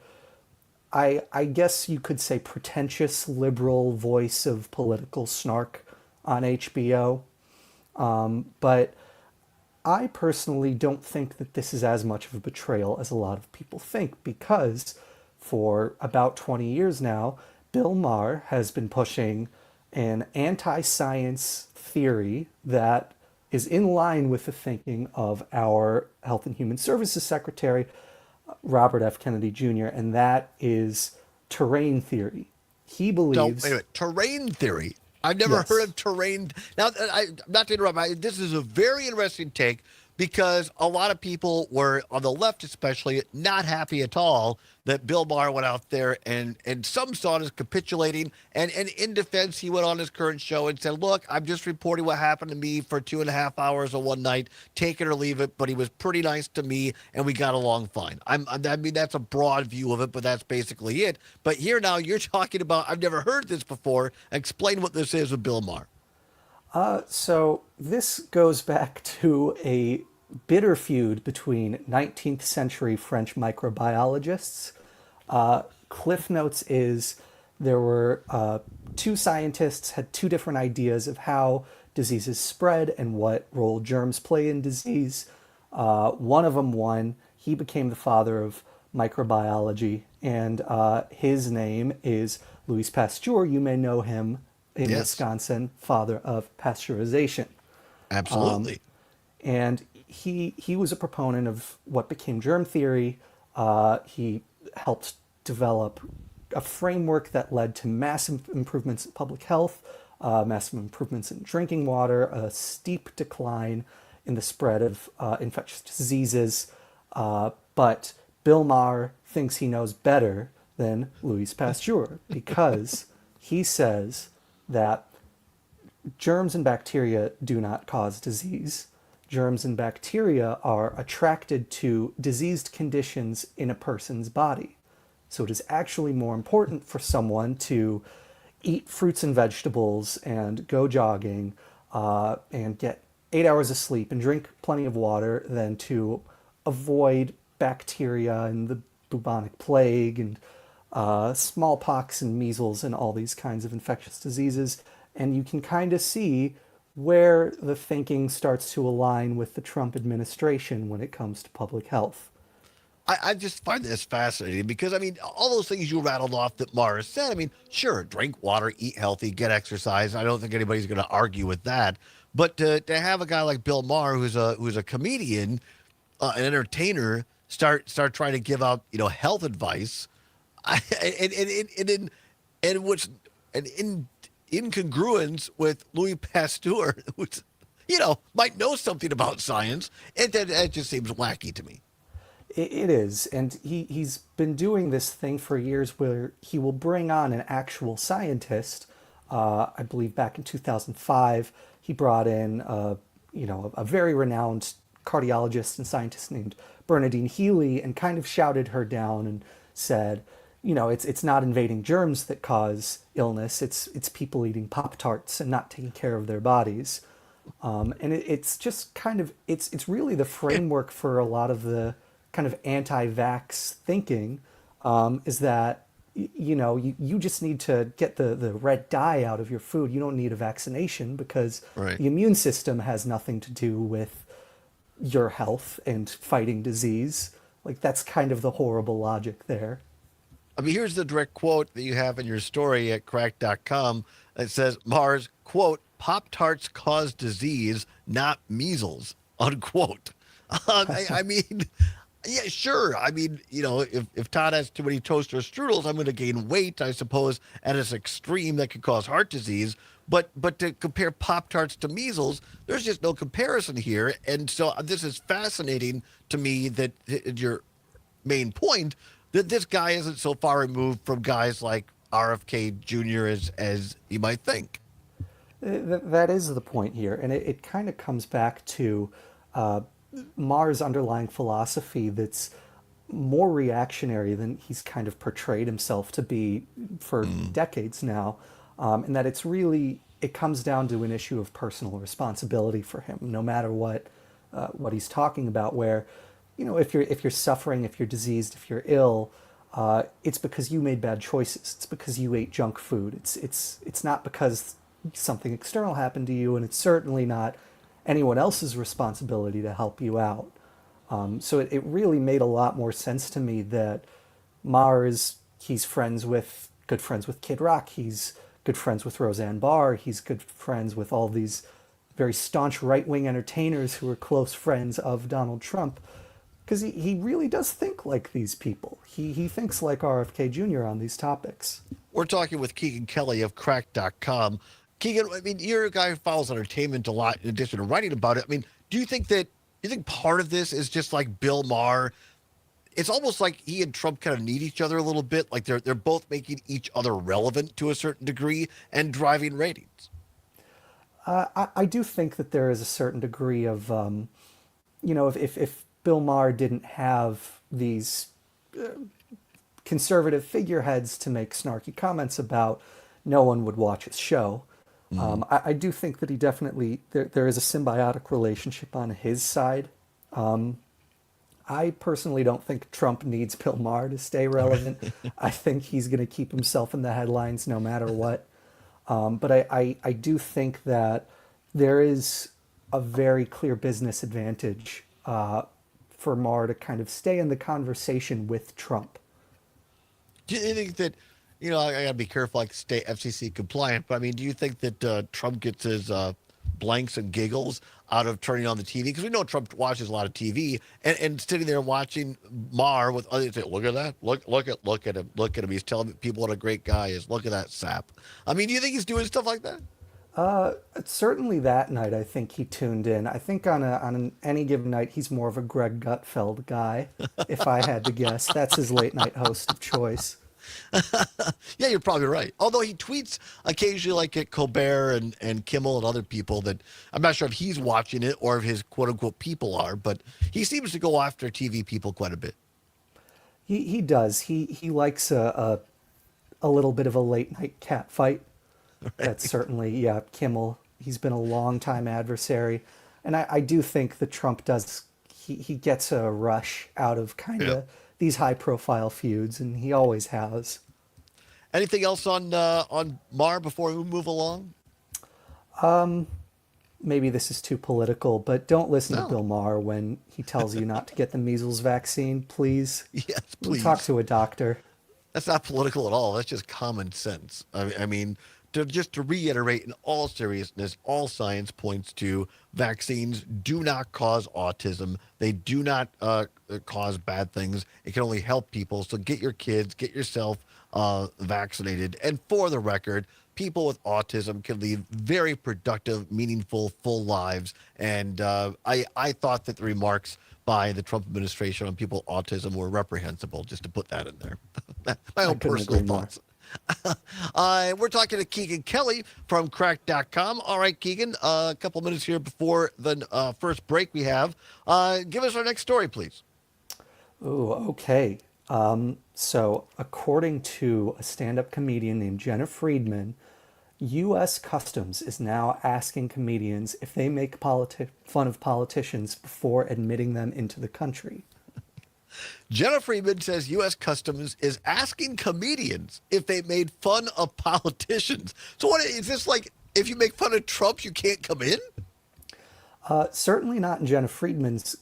I guess you could say, pretentious liberal voice of political snark on HBO. But I personally don't think that this is as much of a betrayal as a lot of people think, because for about 20 years now, Bill Maher has been pushing an anti-science theory that is in line with the thinking of our Health and Human Services Secretary, Robert F. Kennedy Jr., and that is terrain theory. He believes... Wait a minute. Terrain theory? I've never heard of terrain. Now, not to interrupt, this is a very interesting take because a lot of people were, on the left especially, not happy at all that Bill Maher went out there and some saw it as capitulating. And in defense, he went on his current show and said, look, I'm just reporting what happened to me for 2.5 hours on one night. Take it or leave it. But he was pretty nice to me and we got along fine. I mean, that's a broad view of it, but that's basically it. But here now you're talking about, I've never heard this before. Explain what this is with Bill Maher. So this goes back to a bitter feud between 19th century French microbiologists. Cliff Notes is there were two scientists had two different ideas of how diseases spread and what role germs play in disease. One of them won. He became the father of microbiology, and his name is Louis Pasteur. You may know him in Wisconsin, father of pasteurization. Absolutely. And he was a proponent of what became germ theory. He helped develop a framework that led to massive improvements in public health, massive improvements in drinking water, a steep decline in the spread of infectious diseases. But Bill Maher thinks he knows better than Louis Pasteur because he says that germs and bacteria do not cause disease. Germs and bacteria are attracted to diseased conditions in a person's body. So it is actually more important for someone to eat fruits and vegetables and go jogging and get 8 hours of sleep and drink plenty of water than to avoid bacteria and the bubonic plague and smallpox and measles and all these kinds of infectious diseases. And you can kind of see where the thinking starts to align with the Trump administration when it comes to public health. I just find this fascinating because, I mean, all those things you rattled off that Maher said, I mean, sure, drink water, eat healthy, get exercise. I don't think anybody's going to argue with that. But to have a guy like Bill Maher, who's a comedian, an entertainer, start trying to give out, health advice, and what's an incongruence with Louis Pasteur, who's, might know something about science, it just seems wacky to me. It is, and he's been doing this thing for years where he will bring on an actual scientist. I believe back in 2005, he brought in a very renowned cardiologist and scientist named Bernadine Healy and kind of shouted her down and said, it's not invading germs that cause illness. It's people eating Pop-Tarts and not taking care of their bodies. And it's just kind of, it's really the framework for a lot of the kind of anti-vax thinking, is that, you just need to get the red dye out of your food. You don't need a vaccination because the immune system has nothing to do with your health and fighting disease. Like, that's kind of the horrible logic there. I mean, here's the direct quote that you have in your story at crack.com. It says, Maher's, quote, Pop-Tarts cause disease, not measles, unquote. I mean, yeah, sure. I mean, if Todd has too many toast or strudels, I'm going to gain weight, I suppose, at its extreme that could cause heart disease. But to compare Pop-Tarts to measles, there's just no comparison here. And so this is fascinating to me that your main point, that this guy isn't so far removed from guys like RFK Jr. as you might think. That is the point here. And it kind of comes back to Maher's underlying philosophy that's more reactionary than he's kind of portrayed himself to be for decades now. And that it comes down to an issue of personal responsibility for him, no matter what he's talking about, where, if you're suffering, if you're diseased, if you're ill, it's because you made bad choices. It's because you ate junk food. It's not because something external happened to you, and it's certainly not anyone else's responsibility to help you out. So it really made a lot more sense to me that Maher he's good friends with Kid Rock. He's good friends with Roseanne Barr. He's good friends with all these very staunch right-wing entertainers who are close friends of Donald Trump, because he really does think like these people. He thinks like RFK Jr. on these topics. We're talking with Keegan Kelly of Crack.com. Keegan, I mean, you're a guy who follows entertainment a lot in addition to writing about it. I mean, do you think part of this is just like Bill Maher? It's almost like he and Trump kind of need each other a little bit. Like they're both making each other relevant to a certain degree and driving ratings. I do think that there is a certain degree of, if Bill Maher didn't have these conservative figureheads to make snarky comments about, no one would watch his show. Mm-hmm. I do think that he definitely, there is a symbiotic relationship on his side. I personally don't think Trump needs Bill Maher to stay relevant. I think he's going to keep himself in the headlines no matter what. But I do think that there is a very clear business advantage for Maher to kind of stay in the conversation with Trump. Do you think that, I got to be careful, like stay FCC compliant, but I mean, do you think that Trump gets his blanks and giggles out of turning on the TV? Because we know Trump watches a lot of TV, and sitting there watching Maher with others, say, look at that, look at him. He's telling people what a great guy is. Look at that sap. I mean, do you think he's doing stuff like that? Certainly that night, I think he tuned in. I think on any given night, he's more of a Greg Gutfeld guy, if I had to guess. That's his late night host of choice. Yeah, you're probably right. Although he tweets occasionally, like at Colbert and Kimmel and other people, that I'm not sure if he's watching it or if his quote unquote people are, but he seems to go after TV people quite a bit. He does. He likes a little bit of a late night cat fight. Right. That's certainly, Kimmel. He's been a long time adversary. And I do think that Trump does, he gets a rush out of kind of these high profile feuds, and he always has. Anything else on Maher before we move along? Maybe this is too political, but don't listen to Bill Maher when he tells you not to get the measles vaccine, please. Yes, please. Talk to a doctor. That's not political at all. That's just common sense. I mean, to reiterate, in all seriousness, all science points to vaccines do not cause autism. They do not cause bad things. It can only help people. So get your kids, get yourself vaccinated. And for the record, people with autism can lead very productive, meaningful, full lives. And I thought that the remarks by the Trump administration on people with autism were reprehensible, just to put that in there. My own personal thoughts. We're talking to Keegan Kelly from Crack.com. All right, Keegan, a couple minutes here before the first break we have. Give us our next story, please. Oh, okay. So according to a stand-up comedian named Jenna Friedman, U.S. Customs is now asking comedians if they make fun of politicians before admitting them into the country. Jenna Friedman says U.S. Customs is asking comedians if they made fun of politicians. So what is this, like, if you make fun of Trump, you can't come in? Certainly not in Jenna Friedman's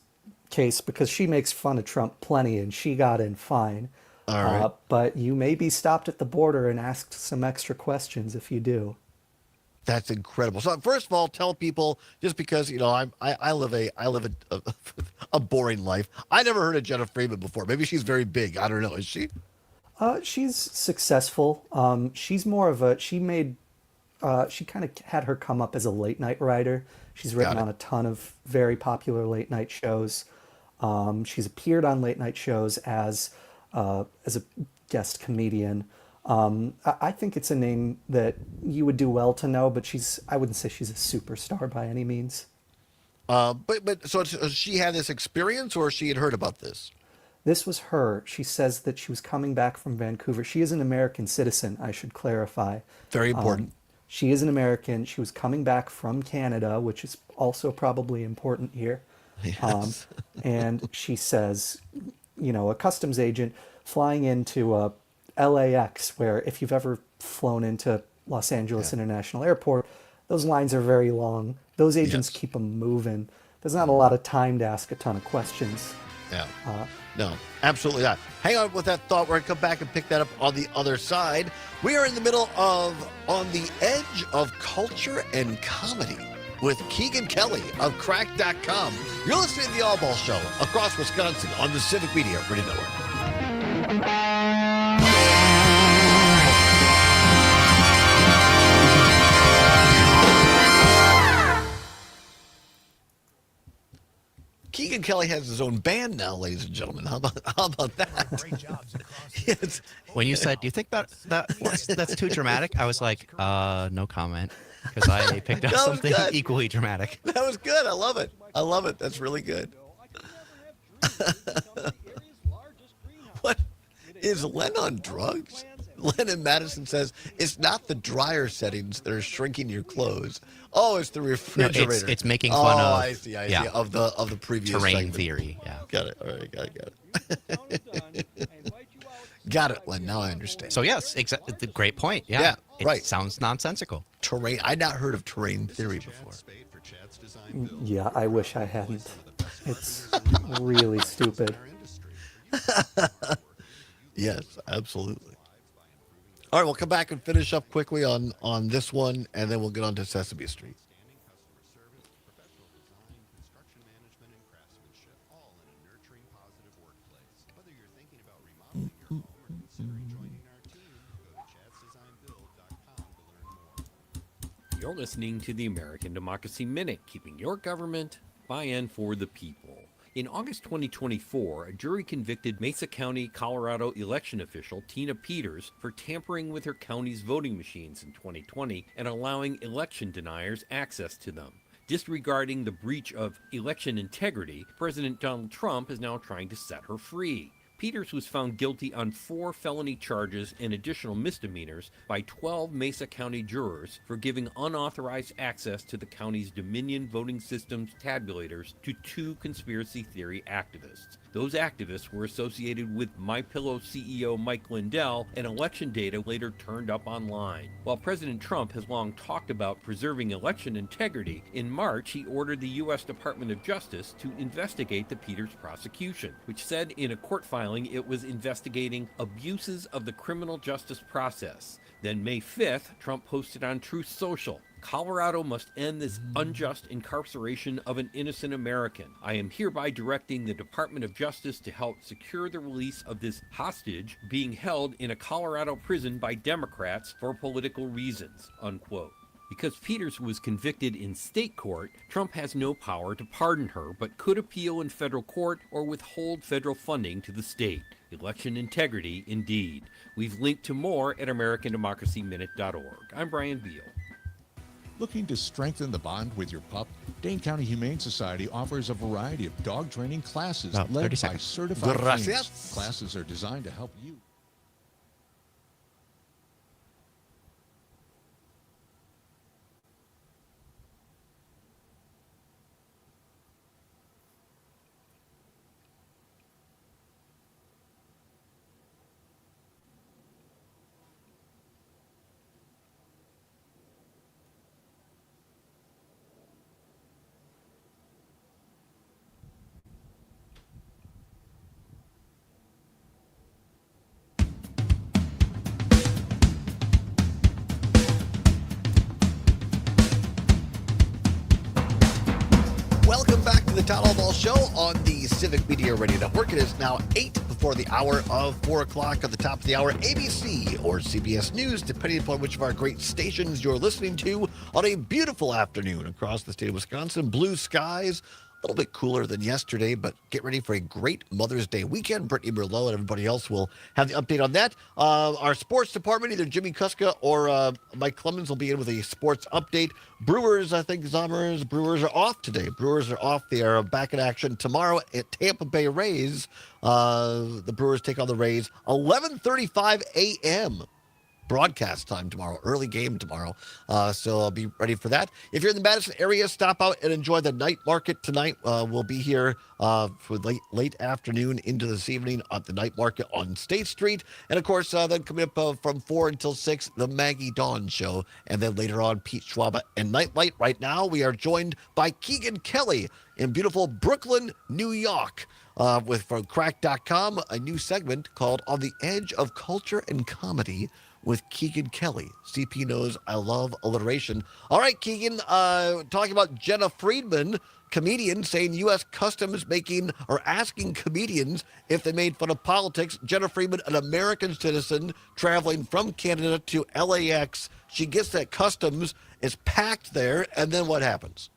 case, because she makes fun of Trump plenty and she got in fine. All right. But you may be stopped at the border and asked some extra questions if you do. That's incredible. So first of all, tell people, just because I live a boring life. I never heard of Jenna Friedman before. Maybe she's very big. I don't know. Is she? She's successful. She's more of she kind of had her come up as a late night writer. She's written on a ton of very popular late night shows. She's appeared on late night shows as a guest comedian. I think it's a name that you would do well to know, but I wouldn't say she's a superstar by any means. But so she had this experience, or she had heard about this? This was her. She says that she was coming back from Vancouver. She is an American citizen, I should clarify. Very important. She is an American. She was coming back from Canada, which is also probably important here. Yes. And she says, a customs agent flying into LAX, where if you've ever flown into Los Angeles International Airport, those lines are very long. Those agents keep them moving. There's not a lot of time to ask a ton of questions. Yeah. No, absolutely not. Hang on with that thought. We're going to come back and pick that up on the other side. We are in the middle of On the Edge of Culture and Comedy with Keegan Kelly of Crack.com. You're listening to the Allbaugh Show across Wisconsin on the Civic Media Radio Network. Keegan Kelly has his own band now, ladies and gentlemen. How about that? Great jobs across the Yes. When you said, "Do you think that's too dramatic?" I was like, no comment, because I picked up something equally dramatic. That was good. I love it. I love it. That's really good. What is Len on drugs? Len in Madison says it's not the dryer settings that are shrinking your clothes. Oh, it's the refrigerator. No, it's making fun of. I see. Of the previous terrain segment. Theory. Yeah. Got it. All right. Got it. Got it, Len. Now I understand. So yes, great point. Yeah. It sounds nonsensical. Terrain. I'd not heard of terrain theory before. Yeah, I wish I hadn't. It's really stupid. Yes, absolutely. All right, we'll come back and finish up quickly on this one, and then we'll get on to Sesame Street. You're listening to the American Democracy Minute, keeping your government by and for the people. In August 2024, a jury convicted Mesa County, Colorado election official Tina Peters for tampering with her county's voting machines in 2020 and allowing election deniers access to them. Disregarding the breach of election integrity, President Donald Trump is now trying to set her free. Peters was found guilty on 4 felony charges and additional misdemeanors by 12 Mesa County jurors for giving unauthorized access to the county's Dominion voting systems tabulators to 2 conspiracy theory activists. Those activists were associated with MyPillow CEO Mike Lindell, and election data later turned up online. While President Trump has long talked about preserving election integrity, in March he ordered the U.S. Department of Justice to investigate the Peters prosecution, which said in a court filing it was investigating abuses of the criminal justice process. Then May 5th, Trump posted on Truth Social, "Colorado must end this unjust incarceration of an innocent American. I am hereby directing the Department of Justice to help secure the release of this hostage being held in a Colorado prison by Democrats for political reasons," unquote. Because Peters was convicted in state court, Trump has no power to pardon her, but could appeal in federal court or withhold federal funding to the state. Election integrity, indeed. We've linked to more at AmericanDemocracyMinute.org. I'm Brian Beal. Looking to strengthen the bond with your pup? Dane County Humane Society offers a variety of dog training classes led by certified trainers. Classes are designed to help you. Welcome back to the Todd Allbaugh Show on the Civic Media Radio Network. It is now 8 before the hour of 4 o'clock. At the top of the hour, ABC or CBS News, depending upon which of our great stations you're listening to on a beautiful afternoon across the state of Wisconsin. Blue skies, a little bit cooler than yesterday, but get ready for a great Mother's Day weekend. Brittany Merlot and everybody else will have the update on that. Our sports department, either Jimmy Kuska or Mike Clemens will be in with a sports update. Brewers, I think, Brewers are off today. Brewers are off. They are back in action tomorrow at Tampa Bay Rays. The Brewers take on the Rays, 11:35 a.m. broadcast time tomorrow, early game tomorrow. So I'll be ready for that. If you're in the Madison area, stop out and enjoy the night market tonight. We'll be here for late afternoon into this evening at the night market on State Street. And of course, then coming up from 4 until 6, the Maggie Dawn Show. And then later on, Pete Schwab and Nightlight. Right now, we are joined by Keegan Kelly in beautiful Brooklyn, New York. From Crack.com, a new segment called On the Edge of Culture and Comedy with Keegan Kelly. CP knows I love alliteration. All right, Keegan, talking about Jenna Friedman, comedian, saying U.S. Customs asking comedians if they made fun of politics. Jenna Friedman, an American citizen traveling from Canada to LAX. She gets that Customs is packed there, and then what happens?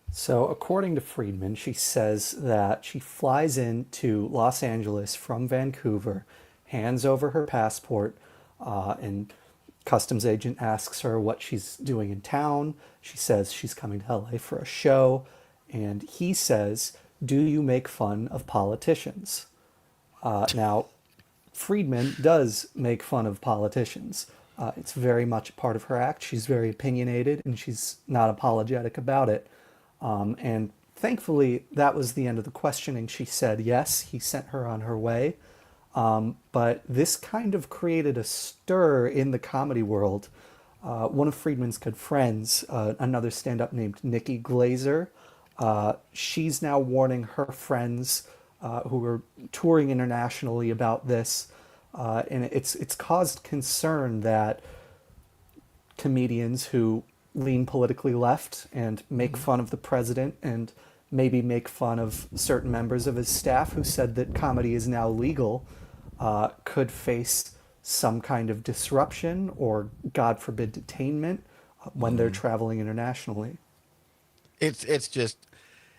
So according to Friedman, she says that she flies into Los Angeles from Vancouver, hands over her passport, and customs agent asks her what she's doing in town. She says she's coming to LA for a show, and he says, "Do you make fun of politicians?" Now, Friedman does make fun of politicians. It's very much a part of her act. She's very opinionated, and she's not apologetic about it. And thankfully, that was the end of the questioning. She said yes, he sent her on her way. But this kind of created a stir in the comedy world. One of Friedman's good friends, another stand-up named Nikki Glazer, she's now warning her friends who are touring internationally about this. And it's caused concern that comedians who lean politically left and make fun of the president and maybe make fun of certain members of his staff who said that comedy is now legal could face some kind of disruption or, God forbid, detainment when they're traveling internationally. It's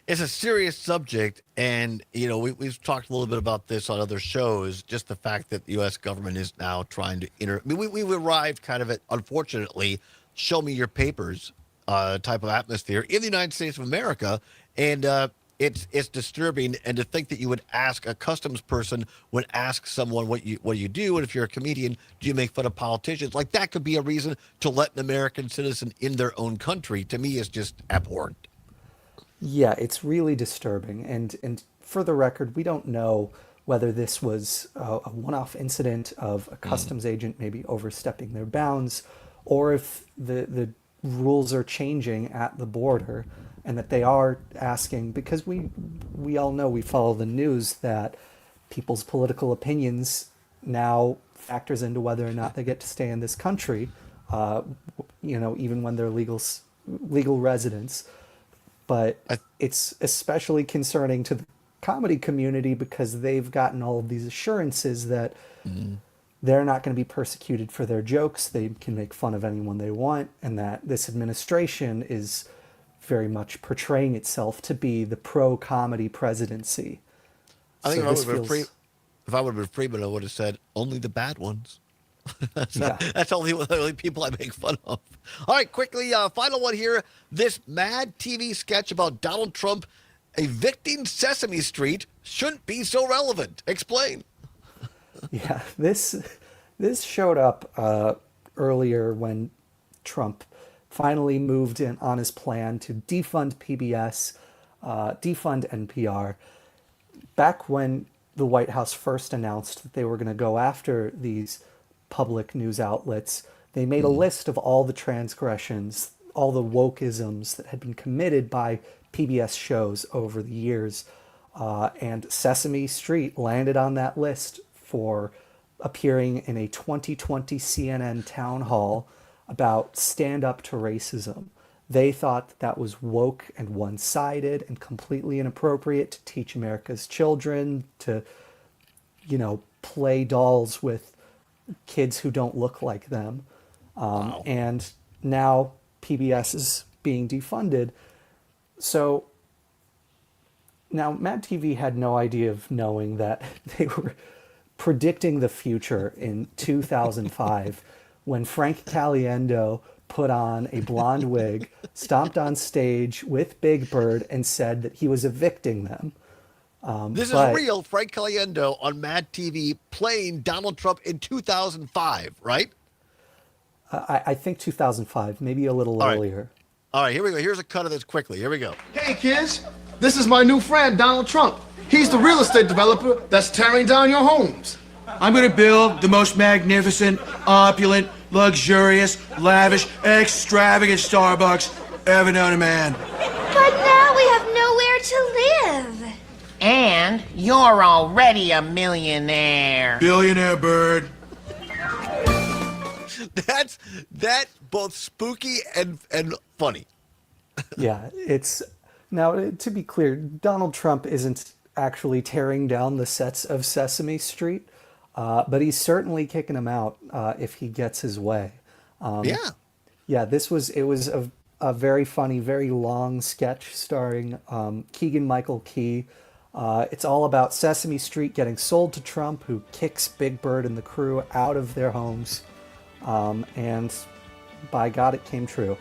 a serious subject, and we've talked a little bit about this on other shows. Just the fact that the U.S. government is now trying to we've arrived kind of at, unfortunately, show me your papers type of atmosphere in the United States of America, and it's disturbing. And to think that you would ask a customs person would ask someone what you do, and if you're a comedian, do you make fun of politicians? Like, that could be a reason to let an American citizen in their own country. To me, is just abhorrent. Yeah, it's really disturbing. And for the record, we don't know whether this was a one-off incident of a customs agent maybe overstepping their bounds, or if the rules are changing at the border and that they are asking, because we all know, we follow the news, that people's political opinions now factors into whether or not they get to stay in this country, even when they're legal residents. But it's especially concerning to the comedy community because they've gotten all of these assurances that they're not going to be persecuted for their jokes. They can make fun of anyone they want, and that this administration is very much portraying itself to be the pro-comedy presidency. I think if I would have been Friedman, I would have said, only the bad ones. That's only the only people I make fun of. All right, quickly, final one here. This Mad TV sketch about Donald Trump evicting Sesame Street shouldn't be so relevant. Explain. Yeah, this showed up earlier when Trump finally moved in on his plan to defund PBS, defund NPR. Back when the White House first announced that they were going to go after these public news outlets, they made a list of all the transgressions, all the wokeisms that had been committed by PBS shows over the years. And Sesame Street landed on that list for appearing in a 2020 CNN town hall about stand up to racism. They thought that was woke and one-sided and completely inappropriate to teach America's children to, play dolls with kids who don't look like them. Wow. And now PBS is being defunded. So now Mad TV had no idea of knowing that they were predicting the future in 2005 when Frank Caliendo put on a blonde wig, stomped on stage with Big Bird, and said that he was evicting them. This is real. Frank Caliendo on Mad TV playing Donald Trump in 2005, right? I think 2005, maybe a little earlier. All right, here we go. Here's a cut of this quickly. Here we go. Hey, kids. This is my new friend, Donald Trump. He's the real estate developer that's tearing down your homes. I'm going to build the most magnificent, opulent, luxurious, lavish, extravagant Starbucks ever known to man. But now we have nowhere to live. And you're already a millionaire. Billionaire bird. That's both spooky and funny. Yeah, it's now to be clear, Donald Trump isn't actually tearing down the sets of Sesame Street, but he's certainly kicking them out if he gets his way. Yeah, it was a very funny, very long sketch starring Keegan-Michael Key. It's all about Sesame Street getting sold to Trump, who kicks Big Bird and the crew out of their homes. And by God, it came true.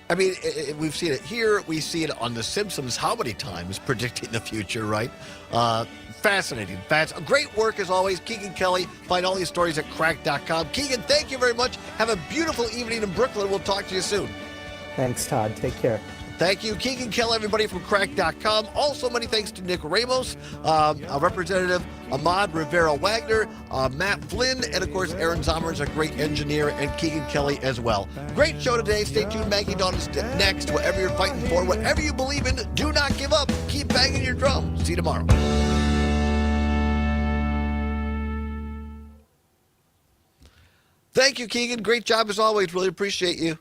I mean, we've seen it here. We see it on The Simpsons how many times predicting the future, right? Fascinating. Great work as always. Keegan Kelly. Find all these stories at crack.com. Keegan, thank you very much. Have a beautiful evening in Brooklyn. We'll talk to you soon. Thanks, Todd. Take care. Thank you, Keegan Kelly, everybody from crack.com. Also, many thanks to Nick Ramos, Representative Ahmad Rivera-Wagner, Matt Flynn, and, of course, Aaron Zomer is a great engineer, and Keegan Kelly as well. Great show today. Stay tuned. Maggie Dawn is next. Whatever you're fighting for, whatever you believe in, do not give up. Keep banging your drum. See you tomorrow. Thank you, Keegan. Great job as always. Really appreciate you.